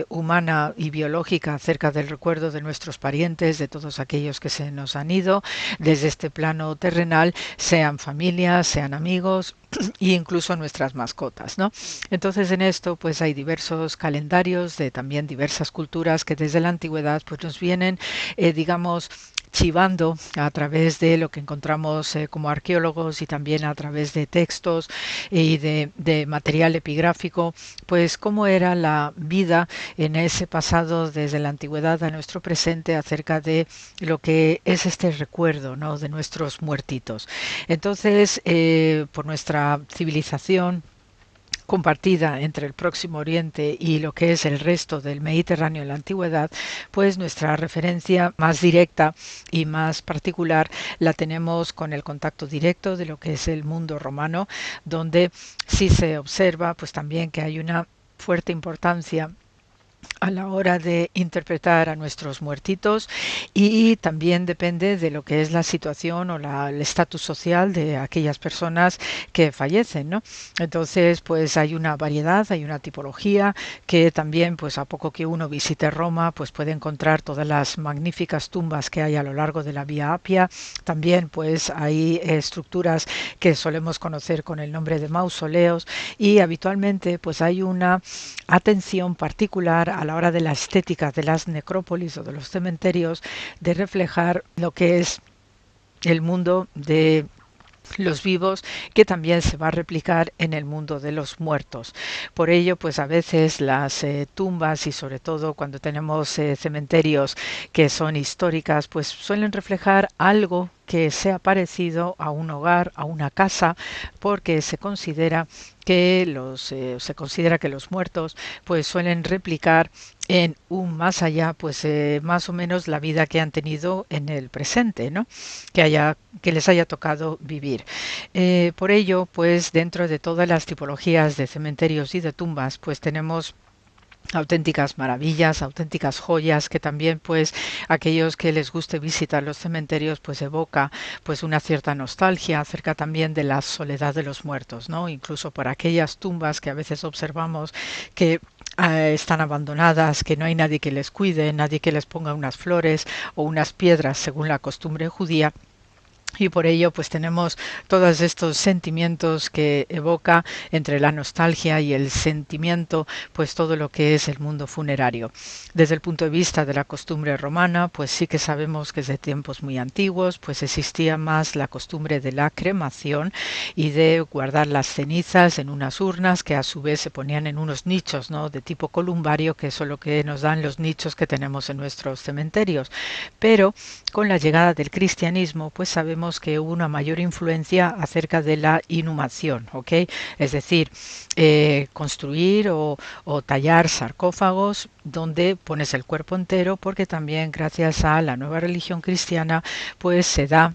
humana y biológica acerca del recuerdo de nuestros parientes, de todos aquellos que se nos han ido desde este plano terrenal, sean familias, sean amigos e incluso nuestras mascotas, ¿no? Entonces en esto pues hay diversos calendarios de también diversas culturas que desde la antigüedad pues nos vienen digamos chivando a través de lo que encontramos como arqueólogos y también a través de textos y de material epigráfico, pues cómo era la vida en ese pasado desde la antigüedad a nuestro presente acerca de lo que es este recuerdo, ¿no?, de nuestros muertitos. Entonces, por nuestra civilización compartida entre el Próximo Oriente y lo que es el resto del Mediterráneo en la antigüedad, pues nuestra referencia más directa y más particular la tenemos con el contacto directo de lo que es el mundo romano, donde sí se observa pues también que hay una fuerte importancia a la hora de interpretar a nuestros muertitos y también depende de lo que es la situación o el estatus social de aquellas personas que fallecen, ¿no? Entonces pues hay una variedad, hay una tipología que también pues a poco que uno visite Roma pues puede encontrar todas las magníficas tumbas que hay a lo largo de la Vía Apia. También pues hay estructuras que solemos conocer con el nombre de mausoleos y habitualmente pues hay una atención particular a la hora de la estética de las necrópolis o de los cementerios, de reflejar lo que es el mundo de los vivos, que también se va a replicar en el mundo de los muertos. Por ello, pues a veces las tumbas y sobre todo cuando tenemos cementerios que son históricas, pues suelen reflejar algo que sea parecido a un hogar, a una casa, porque se considera que los muertos pues suelen replicar en un más allá pues más o menos la vida que han tenido en el presente, ¿no?, que les haya tocado vivir. Por ello pues dentro de todas las tipologías de cementerios y de tumbas pues tenemos auténticas maravillas, auténticas joyas que también pues aquellos que les guste visitar los cementerios pues evoca pues una cierta nostalgia acerca también de la soledad de los muertos, ¿no? Incluso por aquellas tumbas que a veces observamos que están abandonadas, que no hay nadie que les cuide, nadie que les ponga unas flores o unas piedras según la costumbre judía. Y por ello pues tenemos todos estos sentimientos que evoca entre la nostalgia y el sentimiento pues todo lo que es el mundo funerario. Desde el punto de vista de la costumbre romana pues sí que sabemos que desde tiempos muy antiguos pues existía más la costumbre de la cremación y de guardar las cenizas en unas urnas que a su vez se ponían en unos nichos, ¿no?, de tipo columbario, que eso es lo que nos dan los nichos que tenemos en nuestros cementerios. Pero con la llegada del cristianismo pues sabemos sabemos que hubo una mayor influencia acerca de la inhumación, ¿ok? Es decir, construir o tallar sarcófagos donde pones el cuerpo entero, porque también gracias a la nueva religión cristiana pues se da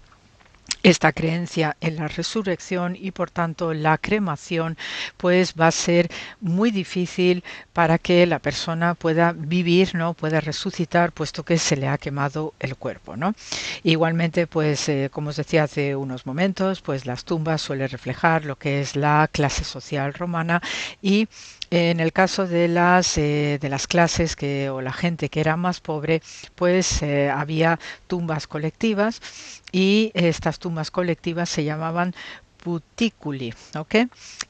esta creencia en la resurrección y por tanto la cremación pues va a ser muy difícil para que la persona pueda vivir, ¿no? Pueda resucitar, puesto que se le ha quemado el cuerpo, ¿no? Igualmente, pues como os decía hace unos momentos, pues las tumbas suelen reflejar lo que es la clase social romana, y en el caso de las clases o la gente que era más pobre, pues había tumbas colectivas, y estas tumbas colectivas se llamaban puticuli, ¿ok?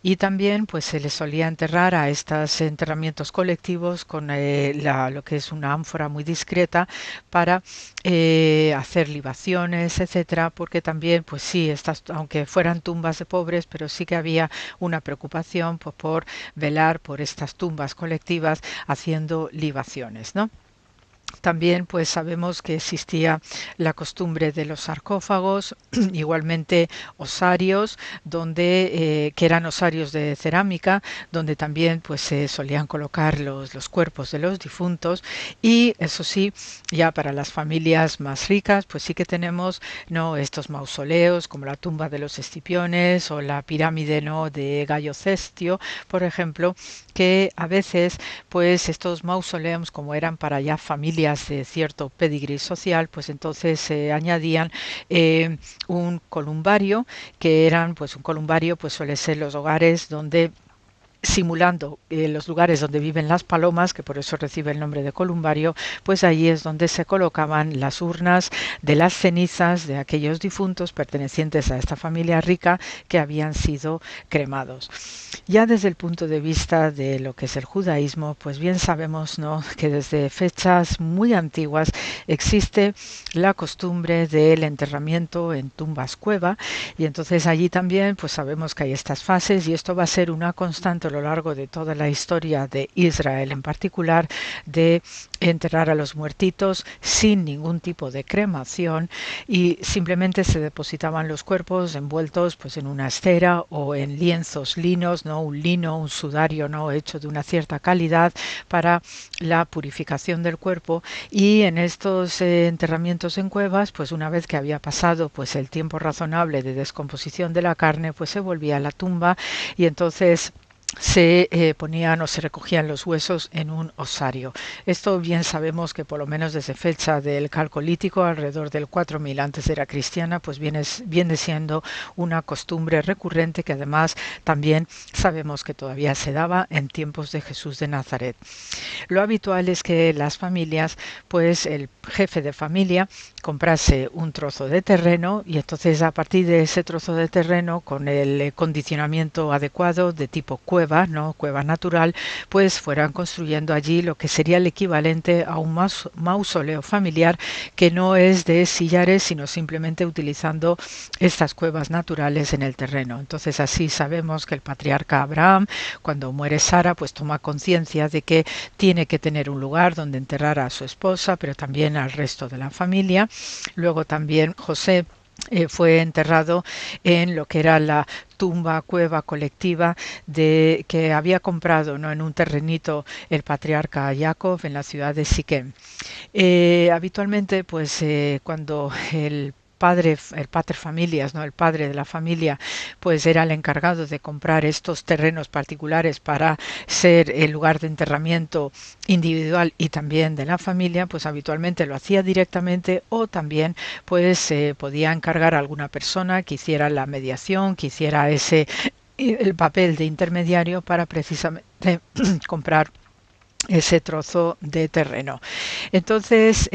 Y también pues se les solía enterrar a estos enterramientos colectivos con lo que es una ánfora muy discreta para hacer libaciones, etcétera, porque también pues sí, aunque fueran tumbas de pobres, pero sí que había una preocupación por velar por estas tumbas colectivas haciendo libaciones, ¿no? También pues sabemos que existía la costumbre de los sarcófagos, igualmente osarios, que eran osarios de cerámica, donde también pues se solían colocar los cuerpos de los difuntos. Y eso sí, ya para las familias más ricas, pues sí que tenemos, ¿no?, estos mausoleos como la tumba de los Escipiones o la pirámide, ¿no?, de Gayo Cestio, por ejemplo, que a veces pues estos mausoleos, como eran para ya familias de cierto pedigrí social, pues entonces se añadían un columbario, que eran pues un columbario pues suele ser los hogares donde, simulando los lugares donde viven las palomas, que por eso recibe el nombre de columbario, pues allí es donde se colocaban las urnas de las cenizas de aquellos difuntos pertenecientes a esta familia rica que habían sido cremados. Ya desde el punto de vista de lo que es el judaísmo, pues bien sabemos, ¿no?, que desde fechas muy antiguas existe la costumbre del enterramiento en tumbas cueva, y entonces allí también pues sabemos que hay estas fases, y esto va a ser una constante a lo largo de toda la historia de Israel, en particular de enterrar a los muertitos sin ningún tipo de cremación, y simplemente se depositaban los cuerpos envueltos pues en una estera o en lienzos linos, ¿no?, un lino, un sudario, ¿no?, hecho de una cierta calidad para la purificación del cuerpo. Y en estos enterramientos en cuevas, pues una vez que había pasado pues el tiempo razonable de descomposición de la carne, pues se volvía a la tumba, y entonces se ponían o se recogían los huesos en un osario. Esto bien sabemos que por lo menos desde fecha del Calcolítico, alrededor del 4000 antes de era cristiana, pues viene siendo una costumbre recurrente, que además también sabemos que todavía se daba en tiempos de Jesús de Nazaret. Lo habitual es que las familias, pues el jefe de familia comprase un trozo de terreno, y entonces a partir de ese trozo de terreno, con el condicionamiento adecuado de tipo cueva, ¿no?, cueva natural, pues fueran construyendo allí lo que sería el equivalente a un mausoleo familiar, que no es de sillares, sino simplemente utilizando estas cuevas naturales en el terreno. Entonces así sabemos que el patriarca Abraham, cuando muere Sara, pues toma conciencia de que tiene que tener un lugar donde enterrar a su esposa, pero también al resto de la familia. Luego también José fue enterrado en lo que era la tumba cueva colectiva que había comprado, ¿no?, en un terrenito el patriarca Jacob en la ciudad de Siquem. Habitualmente pues cuando el pater familias, ¿no?, el padre de la familia, pues era el encargado de comprar estos terrenos particulares para ser el lugar de enterramiento individual y también de la familia, pues habitualmente lo hacía directamente, o también pues podía encargar a alguna persona que hiciera la mediación, que hiciera el papel de intermediario para precisamente comprar ese trozo de terreno. Entonces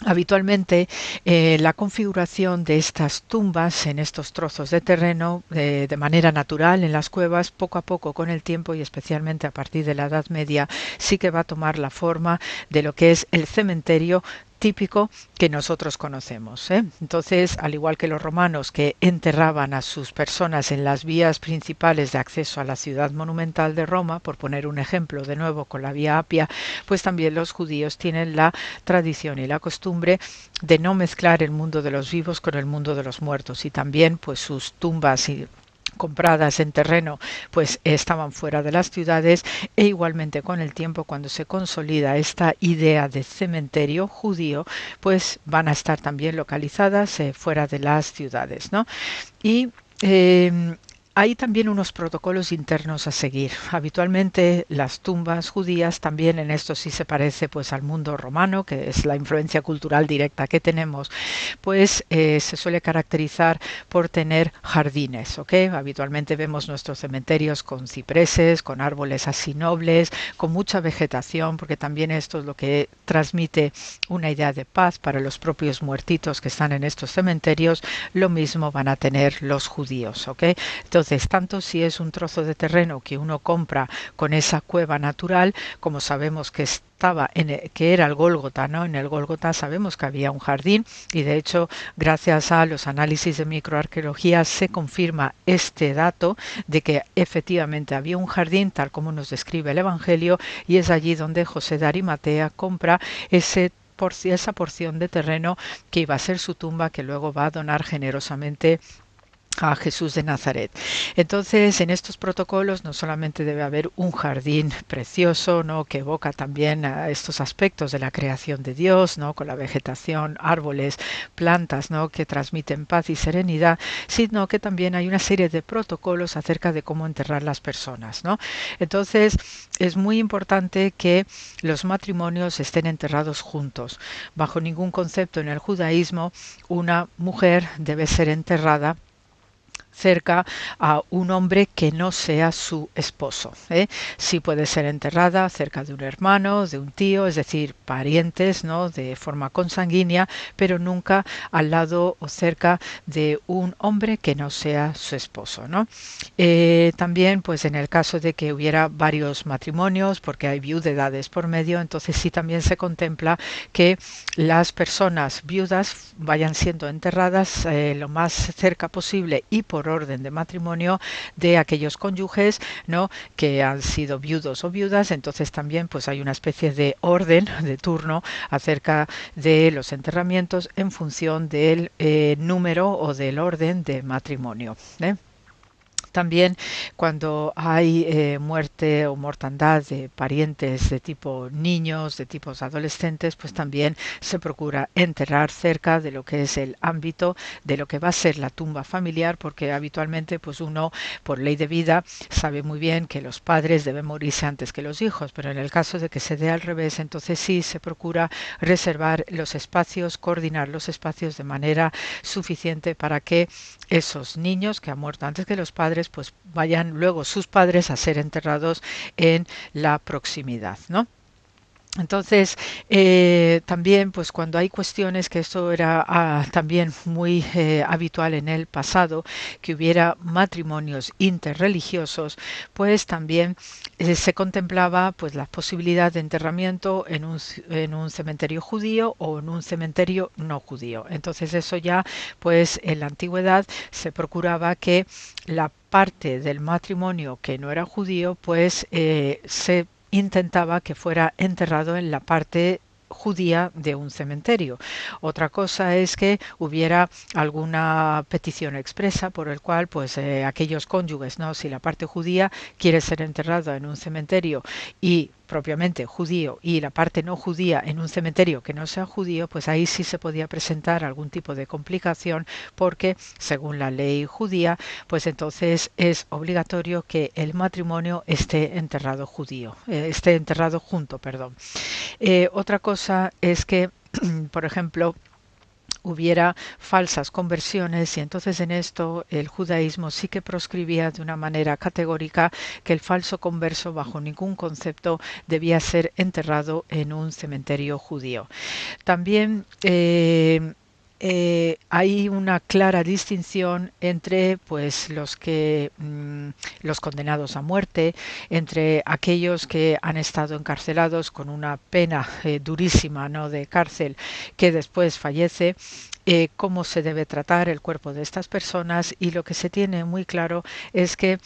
habitualmente la configuración de estas tumbas en estos trozos de terreno de manera natural en las cuevas, poco a poco con el tiempo, y especialmente a partir de la Edad Media, sí que va a tomar la forma de lo que es el cementerio típico que nosotros conocemos, ¿eh? Entonces, al igual que los romanos que enterraban a sus personas en las vías principales de acceso a la ciudad monumental de Roma, por poner un ejemplo de nuevo con la Vía Apia, pues también los judíos tienen la tradición y la costumbre de no mezclar el mundo de los vivos con el mundo de los muertos, y también pues sus tumbas y compradas en terreno pues estaban fuera de las ciudades, e igualmente con el tiempo, cuando se consolida esta idea de cementerio judío, pues van a estar también localizadas fuera de las ciudades, ¿no? Y hay también unos protocolos internos a seguir. Habitualmente las tumbas judías también, en esto sí se parece pues al mundo romano, que es la influencia cultural directa que tenemos, pues se suele caracterizar por tener jardines, ¿ok? Habitualmente vemos nuestros cementerios con cipreses, con árboles así nobles, con mucha vegetación, porque también esto es lo que transmite una idea de paz para los propios muertitos que están en estos cementerios. Lo mismo van a tener los judíos, ¿ok? Entonces, tanto si es un trozo de terreno que uno compra con esa cueva natural, como sabemos que que era el Gólgota, ¿no? En el Gólgota sabemos que había un jardín, y de hecho, gracias a los análisis de microarqueología, se confirma este dato de que efectivamente había un jardín, tal como nos describe el Evangelio, y es allí donde José de Arimatea compra esa porción de terreno que iba a ser su tumba, que luego va a donar generosamente a Jesús de Nazaret. Entonces, en estos protocolos no solamente debe haber un jardín precioso, ¿no?, que evoca también a estos aspectos de la creación de Dios, ¿no?, con la vegetación, árboles, plantas, ¿no?, que transmiten paz y serenidad, sino que también hay una serie de protocolos acerca de cómo enterrar las personas, ¿no? Entonces, es muy importante que los matrimonios estén enterrados juntos. Bajo ningún concepto en el judaísmo una mujer debe ser enterrada cerca a un hombre que no sea su esposo, ¿eh? Sí puede ser enterrada cerca de un hermano, de un tío, es decir, parientes, ¿no?, de forma consanguínea, pero nunca al lado o cerca de un hombre que no sea su esposo, ¿no? También, pues en el caso de que hubiera varios matrimonios, porque hay viudedades por medio, entonces sí también se contempla que las personas viudas vayan siendo enterradas lo más cerca posible y por orden de matrimonio de aquellos cónyuges, ¿no?, que han sido viudos o viudas. Entonces también pues hay una especie de orden, de turno acerca de los enterramientos en función del número o del orden de matrimonio, ¿eh? También cuando hay muerte o mortandad de parientes de tipo niños, de tipos adolescentes, pues también se procura enterrar cerca de lo que es el ámbito de lo que va a ser la tumba familiar, porque habitualmente pues uno, por ley de vida, sabe muy bien que los padres deben morirse antes que los hijos, pero en el caso de que se dé al revés, entonces sí se procura reservar los espacios, coordinar los espacios de manera suficiente para que esos niños que han muerto antes que los padres pues vayan luego sus padres a ser enterrados en la proximidad, ¿no? Entonces, también pues cuando hay cuestiones, que esto era también muy habitual en el pasado, que hubiera matrimonios interreligiosos, pues también se contemplaba pues la posibilidad de enterramiento en un cementerio judío o en un cementerio no judío. Entonces eso ya pues en la antigüedad se procuraba que la parte del matrimonio que no era judío pues se intentaba que fuera enterrado en la parte judía de un cementerio. Otra cosa es que hubiera alguna petición expresa por el cual pues aquellos cónyuges, ¿no?, si la parte judía quiere ser enterrado en un cementerio y propiamente judío y la parte no judía en un cementerio que no sea judío, pues ahí sí se podía presentar algún tipo de complicación, porque según la ley judía pues entonces es obligatorio que el matrimonio esté enterrado junto, perdón. Otra cosa es que por ejemplo hubiera falsas conversiones, y entonces en esto el judaísmo sí que proscribía de una manera categórica que el falso converso bajo ningún concepto debía ser enterrado en un cementerio judío. También hay una clara distinción entre pues los condenados a muerte, entre aquellos que han estado encarcelados con una pena durísima, ¿no?, de cárcel, que después fallece. Cómo se debe tratar el cuerpo de estas personas, y lo que se tiene muy claro es que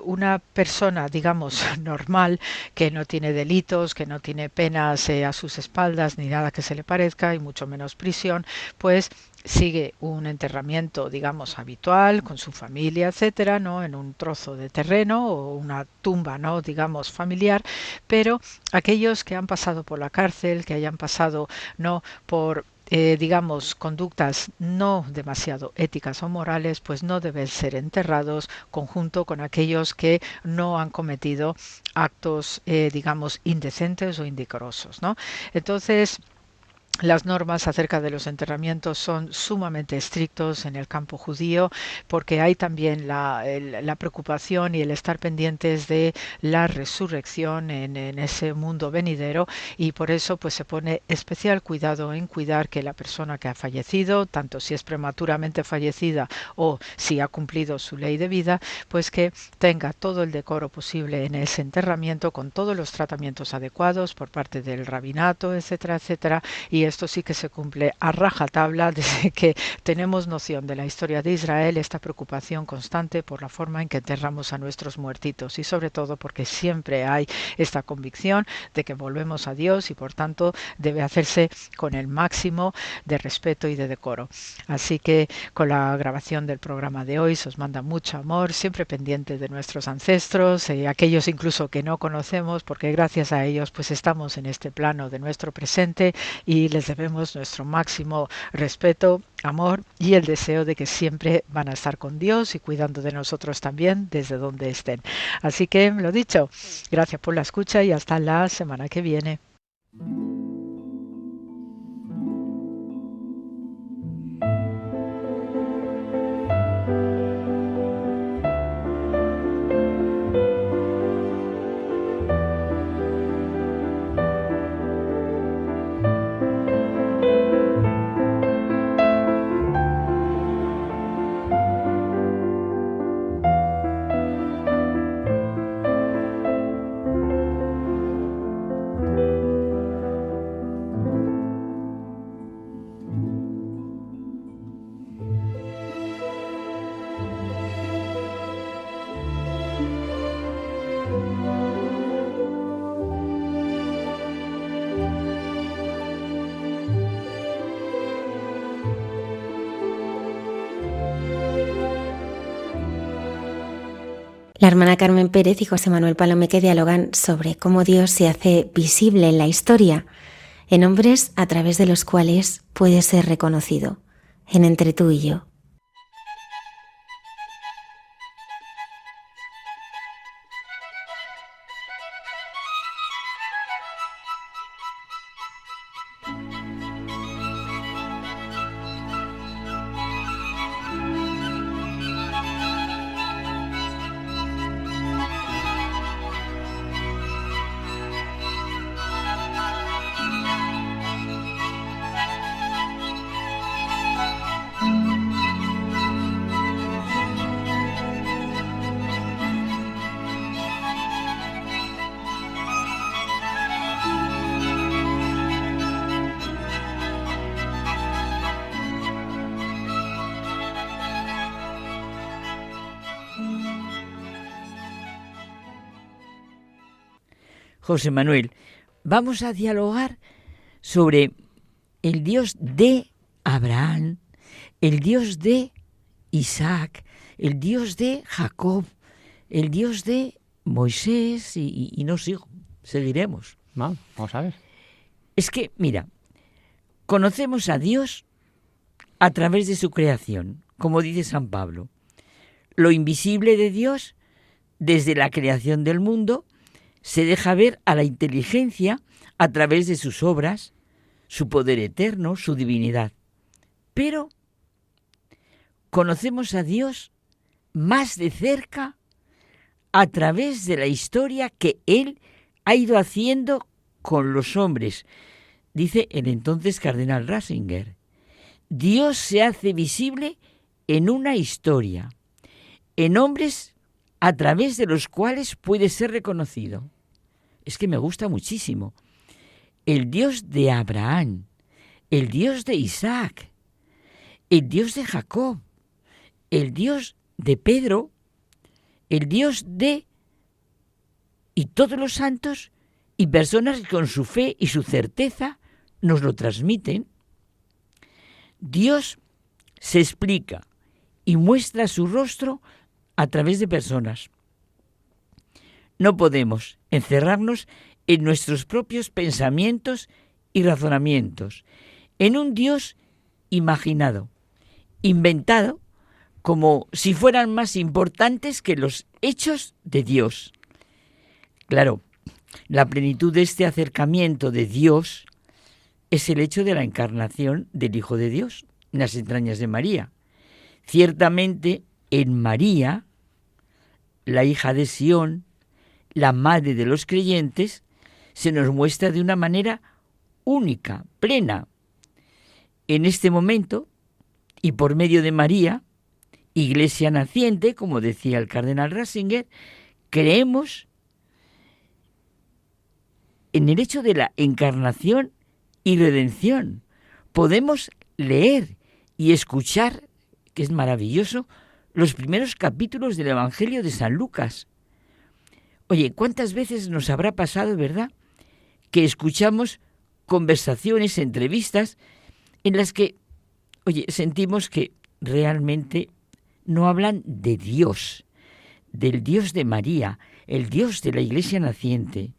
una persona, digamos, normal, que no tiene delitos, que no tiene penas a sus espaldas ni nada que se le parezca, y mucho menos prisión, pues sigue un enterramiento, digamos, habitual con su familia, etcétera, ¿no?, en un trozo de terreno o una tumba, ¿no?, digamos, familiar. Pero aquellos que han pasado por la cárcel, que hayan pasado, ¿no?, por digamos, conductas no demasiado éticas o morales, pues no deben ser enterrados conjunto con aquellos que no han cometido actos, digamos, indecentes o indecorosos, ¿no? Entonces, las normas acerca de los enterramientos son sumamente estrictos en el campo judío, porque hay también la preocupación y el estar pendientes de la resurrección en ese mundo venidero, y por eso pues se pone especial cuidado en cuidar que la persona que ha fallecido, tanto si es prematuramente fallecida o si ha cumplido su ley de vida, pues que tenga todo el decoro posible en ese enterramiento, con todos los tratamientos adecuados por parte del rabinato, etcétera, etcétera. Y esto sí que se cumple a rajatabla desde que tenemos noción de la historia de Israel, esta preocupación constante por la forma en que enterramos a nuestros muertitos, y sobre todo porque siempre hay esta convicción de que volvemos a Dios y por tanto debe hacerse con el máximo de respeto y de decoro. Así que con la grabación del programa de hoy se os manda mucho amor, siempre pendiente de nuestros ancestros, aquellos incluso que no conocemos, porque gracias a ellos pues estamos en este plano de nuestro presente, y les debemos nuestro máximo respeto, amor y el deseo de que siempre van a estar con Dios y cuidando de nosotros también desde donde estén. Así que, lo dicho, gracias por la escucha y hasta la semana que viene. La hermana Carmen Pérez y José Manuel Palomeque dialogan sobre cómo Dios se hace visible en la historia, en hombres a través de los cuales puede ser reconocido, en Entre tú y yo. José Manuel, vamos a dialogar sobre el Dios de Abraham, el Dios de Isaac, el Dios de Jacob, el Dios de Moisés y no sigo, seguiremos. No, vamos a ver. Es que, mira, conocemos a Dios a través de su creación, como dice San Pablo. Lo invisible de Dios, desde la creación del mundo, se deja ver a la inteligencia a través de sus obras, su poder eterno, su divinidad. Pero conocemos a Dios más de cerca a través de la historia que Él ha ido haciendo con los hombres, dice el entonces cardenal Ratzinger. Dios se hace visible en una historia, en hombres a través de los cuales puede ser reconocido. Es que me gusta muchísimo. El Dios de Abraham, el Dios de Isaac, el Dios de Jacob, el Dios de Pedro, el Dios de... y todos los santos y personas que con su fe y su certeza nos lo transmiten. Dios se explica y muestra su rostro a través de personas. No podemos encerrarnos en nuestros propios pensamientos y razonamientos, en un Dios imaginado, inventado, como si fueran más importantes que los hechos de Dios. Claro, la plenitud de este acercamiento de Dios es el hecho de la encarnación del Hijo de Dios en las entrañas de María. Ciertamente, en María, la hija de Sión, la madre de los creyentes, se nos muestra de una manera única, plena. En este momento, y por medio de María, Iglesia naciente, como decía el cardenal Ratzinger, creemos en el hecho de la encarnación y redención. Podemos leer y escuchar, que es maravilloso, los primeros capítulos del Evangelio de San Lucas. Oye, ¿cuántas veces nos habrá pasado, verdad, que escuchamos conversaciones, entrevistas, en las que, oye, sentimos que realmente no hablan de Dios, del Dios de María, el Dios de la Iglesia naciente?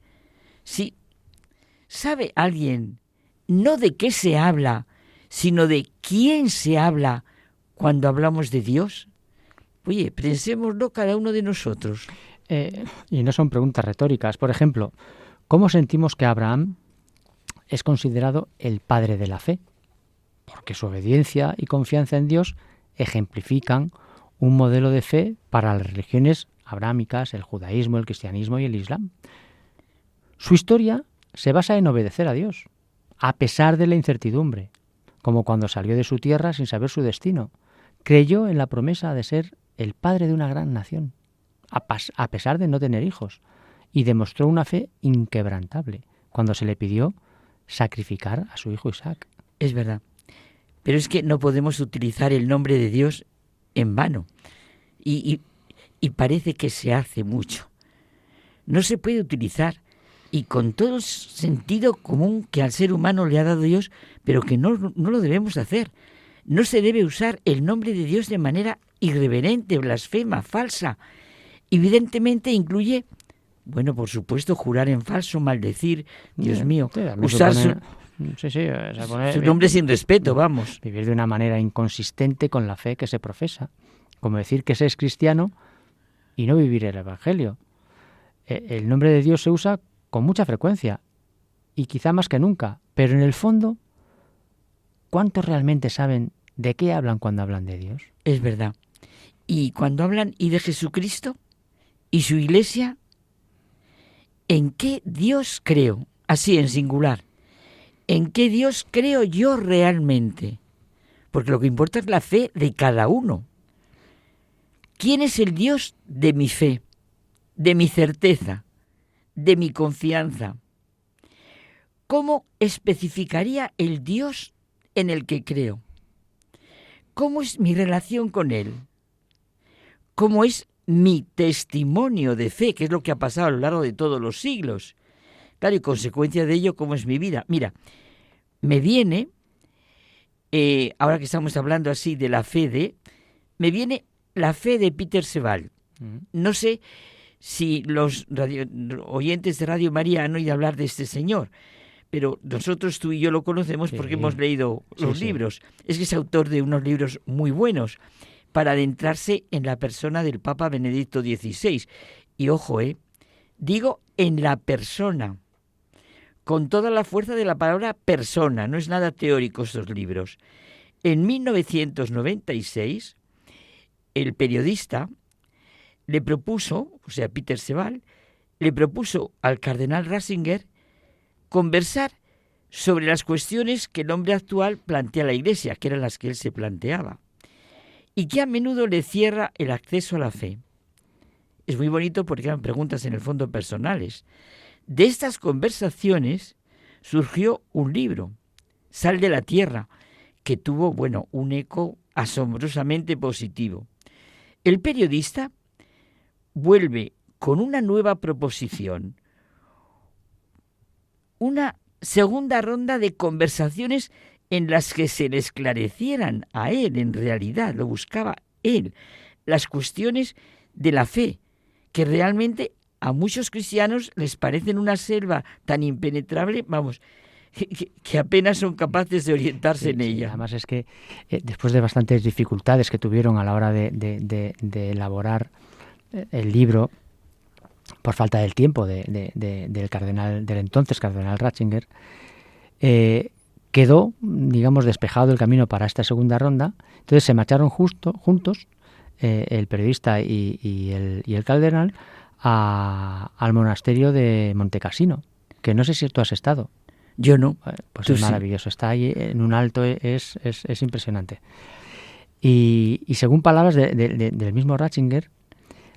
Sí, ¿sabe alguien no de qué se habla, sino de quién se habla cuando hablamos de Dios? Oye, pensémoslo cada uno de nosotros. Y no son preguntas retóricas. Por ejemplo, ¿cómo sentimos que Abraham es considerado el padre de la fe? Porque su obediencia y confianza en Dios ejemplifican un modelo de fe para las religiones abrámicas, el judaísmo, el cristianismo y el islam. Su historia se basa en obedecer a Dios, a pesar de la incertidumbre, como cuando salió de su tierra sin saber su destino. Creyó en la promesa de ser el padre de una gran nación, a pesar de no tener hijos, y demostró una fe inquebrantable cuando se le pidió sacrificar a su hijo Isaac. Es verdad, pero es que no podemos utilizar el nombre de Dios en vano, y parece que se hace mucho. No se puede utilizar, y con todo el sentido común que al ser humano le ha dado Dios, pero que no lo debemos hacer. No se debe usar el nombre de Dios de manera irreverente, blasfema, falsa. Evidentemente incluye, bueno, por supuesto, jurar en falso, maldecir, Dios mío, usar su nombre sin respeto, vamos. Vivir de una manera inconsistente con la fe que se profesa, como decir que se es cristiano y no vivir el Evangelio. El nombre de Dios se usa con mucha frecuencia y quizá más que nunca, pero en el fondo, ¿cuántos realmente saben de qué hablan cuando hablan de Dios? Es verdad. Y cuando hablan y de Jesucristo y su Iglesia, ¿en qué Dios creo? Así en singular. ¿En qué Dios creo yo realmente? Porque lo que importa es la fe de cada uno. ¿Quién es el Dios de mi fe, de mi certeza, de mi confianza? ¿Cómo especificaría el Dios en el que creo? ¿Cómo es mi relación con Él? ¿Cómo es mi testimonio de fe, que es lo que ha pasado a lo largo de todos los siglos? Claro, y consecuencia de ello, ¿cómo es mi vida? Mira, me viene, ahora que estamos hablando así de la fe me viene la fe de Peter Sebald. No sé si los oyentes de Radio María han oído hablar de este señor, pero nosotros, tú y yo, lo conocemos porque hemos leído los libros. Es que es autor de unos libros muy buenos para adentrarse en la persona del Papa Benedicto XVI. Y ojo, digo en la persona, con toda la fuerza de la palabra persona, no es nada teórico estos libros. En 1996, el periodista le propuso, o sea, Peter Sebald, le propuso al cardenal Ratzinger conversar sobre las cuestiones que el hombre actual plantea a la Iglesia, que eran las que él se planteaba, y que a menudo le cierra el acceso a la fe. Es muy bonito porque eran preguntas en el fondo personales. De estas conversaciones surgió un libro, Sal de la Tierra, que tuvo, un eco asombrosamente positivo. El periodista vuelve con una nueva proposición, una segunda ronda de conversaciones en las que se le esclarecieran a él, en realidad, lo buscaba él, las cuestiones de la fe, que realmente a muchos cristianos les parecen una selva tan impenetrable, que apenas son capaces de orientarse en ella. Además es que después de bastantes dificultades que tuvieron a la hora de elaborar el libro, por falta del tiempo del cardenal, del entonces cardenal Ratzinger, quedó, despejado el camino para esta segunda ronda. Entonces se marcharon juntos, el periodista y el cardenal, al monasterio de Montecassino, que no sé si tú has estado. Yo no. Pues es maravilloso. Está ahí en un alto, es impresionante. Y según palabras del mismo Ratzinger,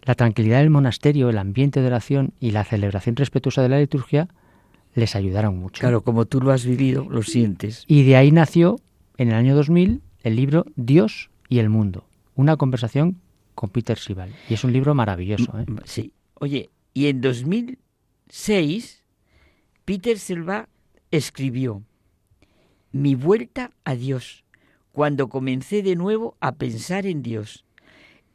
la tranquilidad del monasterio, el ambiente de oración y la celebración respetuosa de la liturgia les ayudaron mucho. Claro, como tú lo has vivido, lo sientes. Y de ahí nació, en el año 2000, el libro Dios y el mundo, una conversación con Peter Sival. Y es un libro maravilloso. Sí. Oye, y en 2006, Peter Sival escribió: Mi vuelta a Dios, cuando comencé de nuevo a pensar en Dios.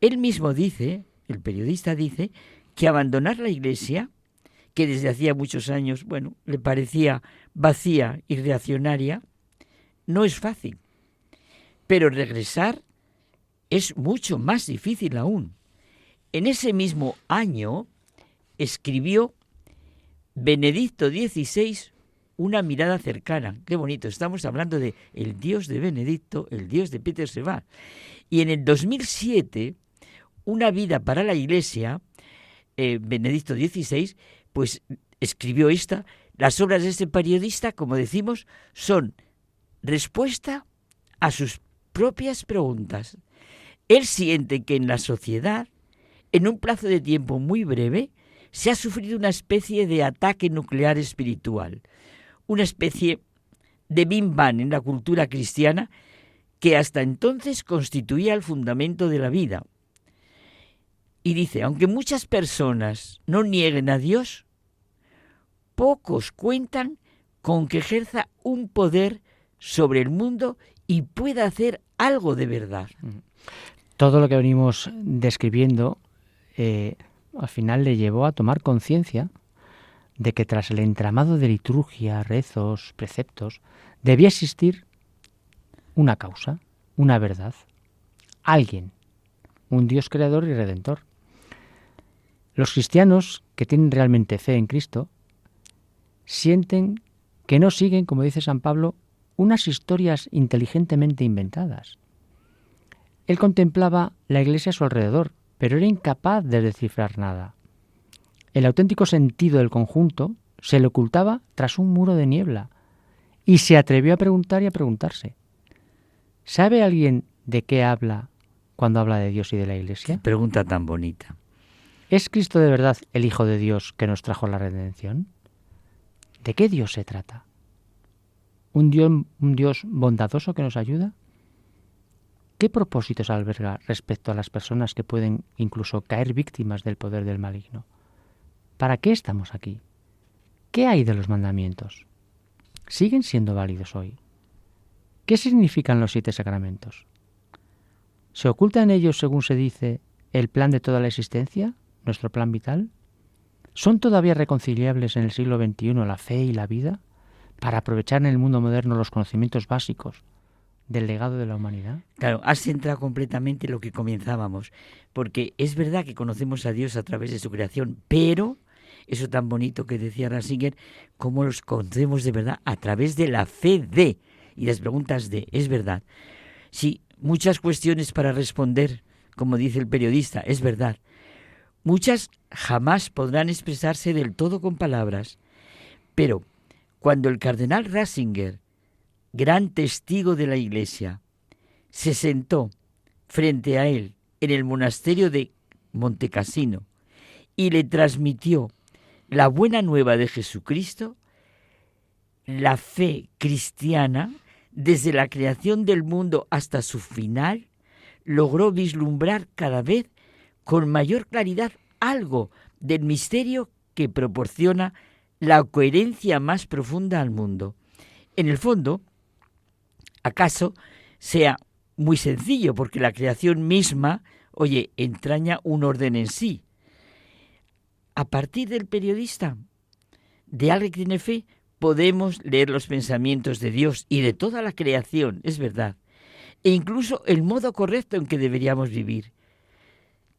Él mismo dice, el periodista dice, que abandonar la Iglesia, que desde hacía muchos años, le parecía vacía y reaccionaria, no es fácil. Pero regresar es mucho más difícil aún. En ese mismo año escribió Benedicto XVI, una mirada cercana. Qué bonito, estamos hablando de el Dios de Benedicto, el Dios de Peter Sival. Y en el 2007, Una vida para la Iglesia, Benedicto XVI, pues escribió esta. Las obras de este periodista, como decimos, son respuesta a sus propias preguntas. Él siente que en la sociedad, en un plazo de tiempo muy breve, se ha sufrido una especie de ataque nuclear espiritual, una especie de Big Bang en la cultura cristiana que hasta entonces constituía el fundamento de la vida. Y dice, aunque muchas personas no nieguen a Dios, pocos cuentan con que ejerza un poder sobre el mundo y pueda hacer algo de verdad. Todo lo que venimos describiendo al final le llevó a tomar conciencia de que tras el entramado de liturgia, rezos, preceptos, debía existir una causa, una verdad, alguien, un Dios creador y redentor. Los cristianos que tienen realmente fe en Cristo sienten que no siguen, como dice San Pablo, unas historias inteligentemente inventadas. Él contemplaba la Iglesia a su alrededor, pero era incapaz de descifrar nada. El auténtico sentido del conjunto se le ocultaba tras un muro de niebla y se atrevió a preguntar y a preguntarse: ¿sabe alguien de qué habla cuando habla de Dios y de la Iglesia? Qué pregunta tan bonita. ¿Es Cristo de verdad el Hijo de Dios que nos trajo la redención? ¿De qué Dios se trata? ¿Un Dios bondadoso que nos ayuda? ¿Qué propósitos alberga respecto a las personas que pueden incluso caer víctimas del poder del maligno? ¿Para qué estamos aquí? ¿Qué hay de los mandamientos? ¿Siguen siendo válidos hoy? ¿Qué significan los 7 sacramentos? ¿Se oculta en ellos, según se dice, el plan de toda la existencia, nuestro plan vital? ¿Son todavía reconciliables en el siglo XXI la fe y la vida para aprovechar en el mundo moderno los conocimientos básicos del legado de la humanidad? Claro, has centrado completamente lo que comenzábamos, porque es verdad que conocemos a Dios a través de su creación, pero eso tan bonito que decía Ratzinger, cómo los conocemos de verdad a través de la fe de, y las preguntas de, es verdad. Sí, muchas cuestiones para responder, como dice el periodista, es verdad. Muchas jamás podrán expresarse del todo con palabras, pero Cuando el cardenal Ratzinger, gran testigo de la Iglesia, se sentó frente a él en el monasterio de Montecassino y le transmitió la buena nueva de Jesucristo, la fe cristiana, desde la creación del mundo hasta su final, logró vislumbrar cada vez con mayor claridad algo del misterio que proporciona la coherencia más profunda al mundo. En el fondo, acaso sea muy sencillo, porque la creación misma, entraña un orden en sí. A partir del periodista, de alguien que tiene fe, podemos leer los pensamientos de Dios y de toda la creación, es verdad, e incluso el modo correcto en que deberíamos vivir.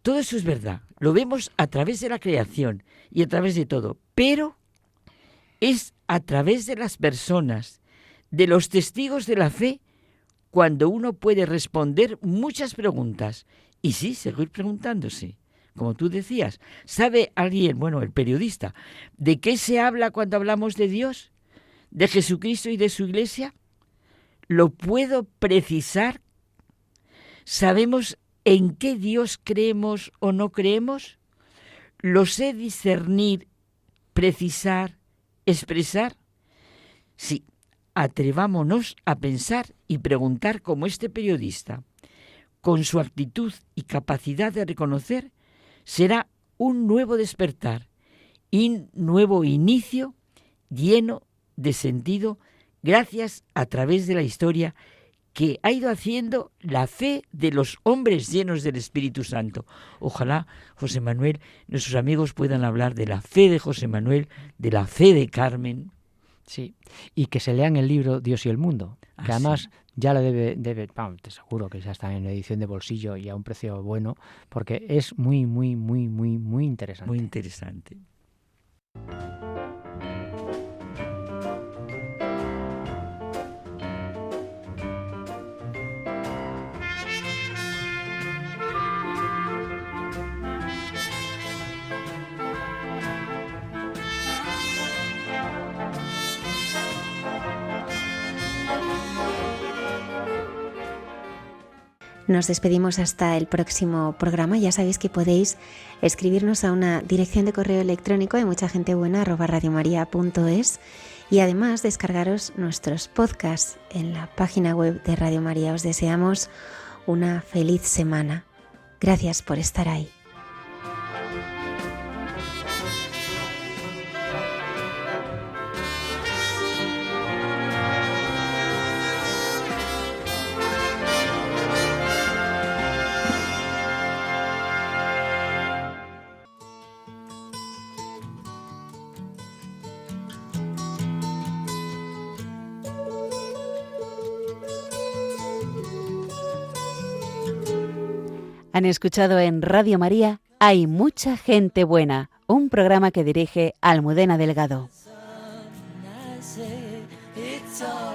Todo eso es verdad, lo vemos a través de la creación y a través de todo, pero es a través de las personas, de los testigos de la fe, cuando uno puede responder muchas preguntas y sí, seguir preguntándose. Como tú decías, ¿sabe alguien, el periodista, de qué se habla cuando hablamos de Dios, de Jesucristo y de su Iglesia? ¿Lo puedo precisar? ¿Sabemos en qué Dios creemos o no creemos? ¿Lo sé discernir, precisar, expresar? Sí, atrevámonos a pensar y preguntar como este periodista. Con su actitud y capacidad de reconocer, será un nuevo despertar y un nuevo inicio lleno de sentido gracias a través de la historia que ha ido haciendo la fe de los hombres llenos del Espíritu Santo. Ojalá, José Manuel, nuestros amigos puedan hablar de la fe de José Manuel, de la fe de Carmen. Sí, y que se lean el libro Dios y el mundo, que además ya lo debe, te aseguro que ya está en edición de bolsillo y a un precio bueno, porque es muy, muy, muy, muy, muy interesante. Muy interesante. Nos despedimos hasta el próximo programa. Ya sabéis que podéis escribirnos a una dirección de correo electrónico de muchagentebuena@radiomaria.es y además descargaros nuestros podcasts en la página web de Radio María. Os deseamos una feliz semana. Gracias por estar ahí. Han escuchado en Radio María Hay mucha gente buena, un programa que dirige Almudena Delgado. It's all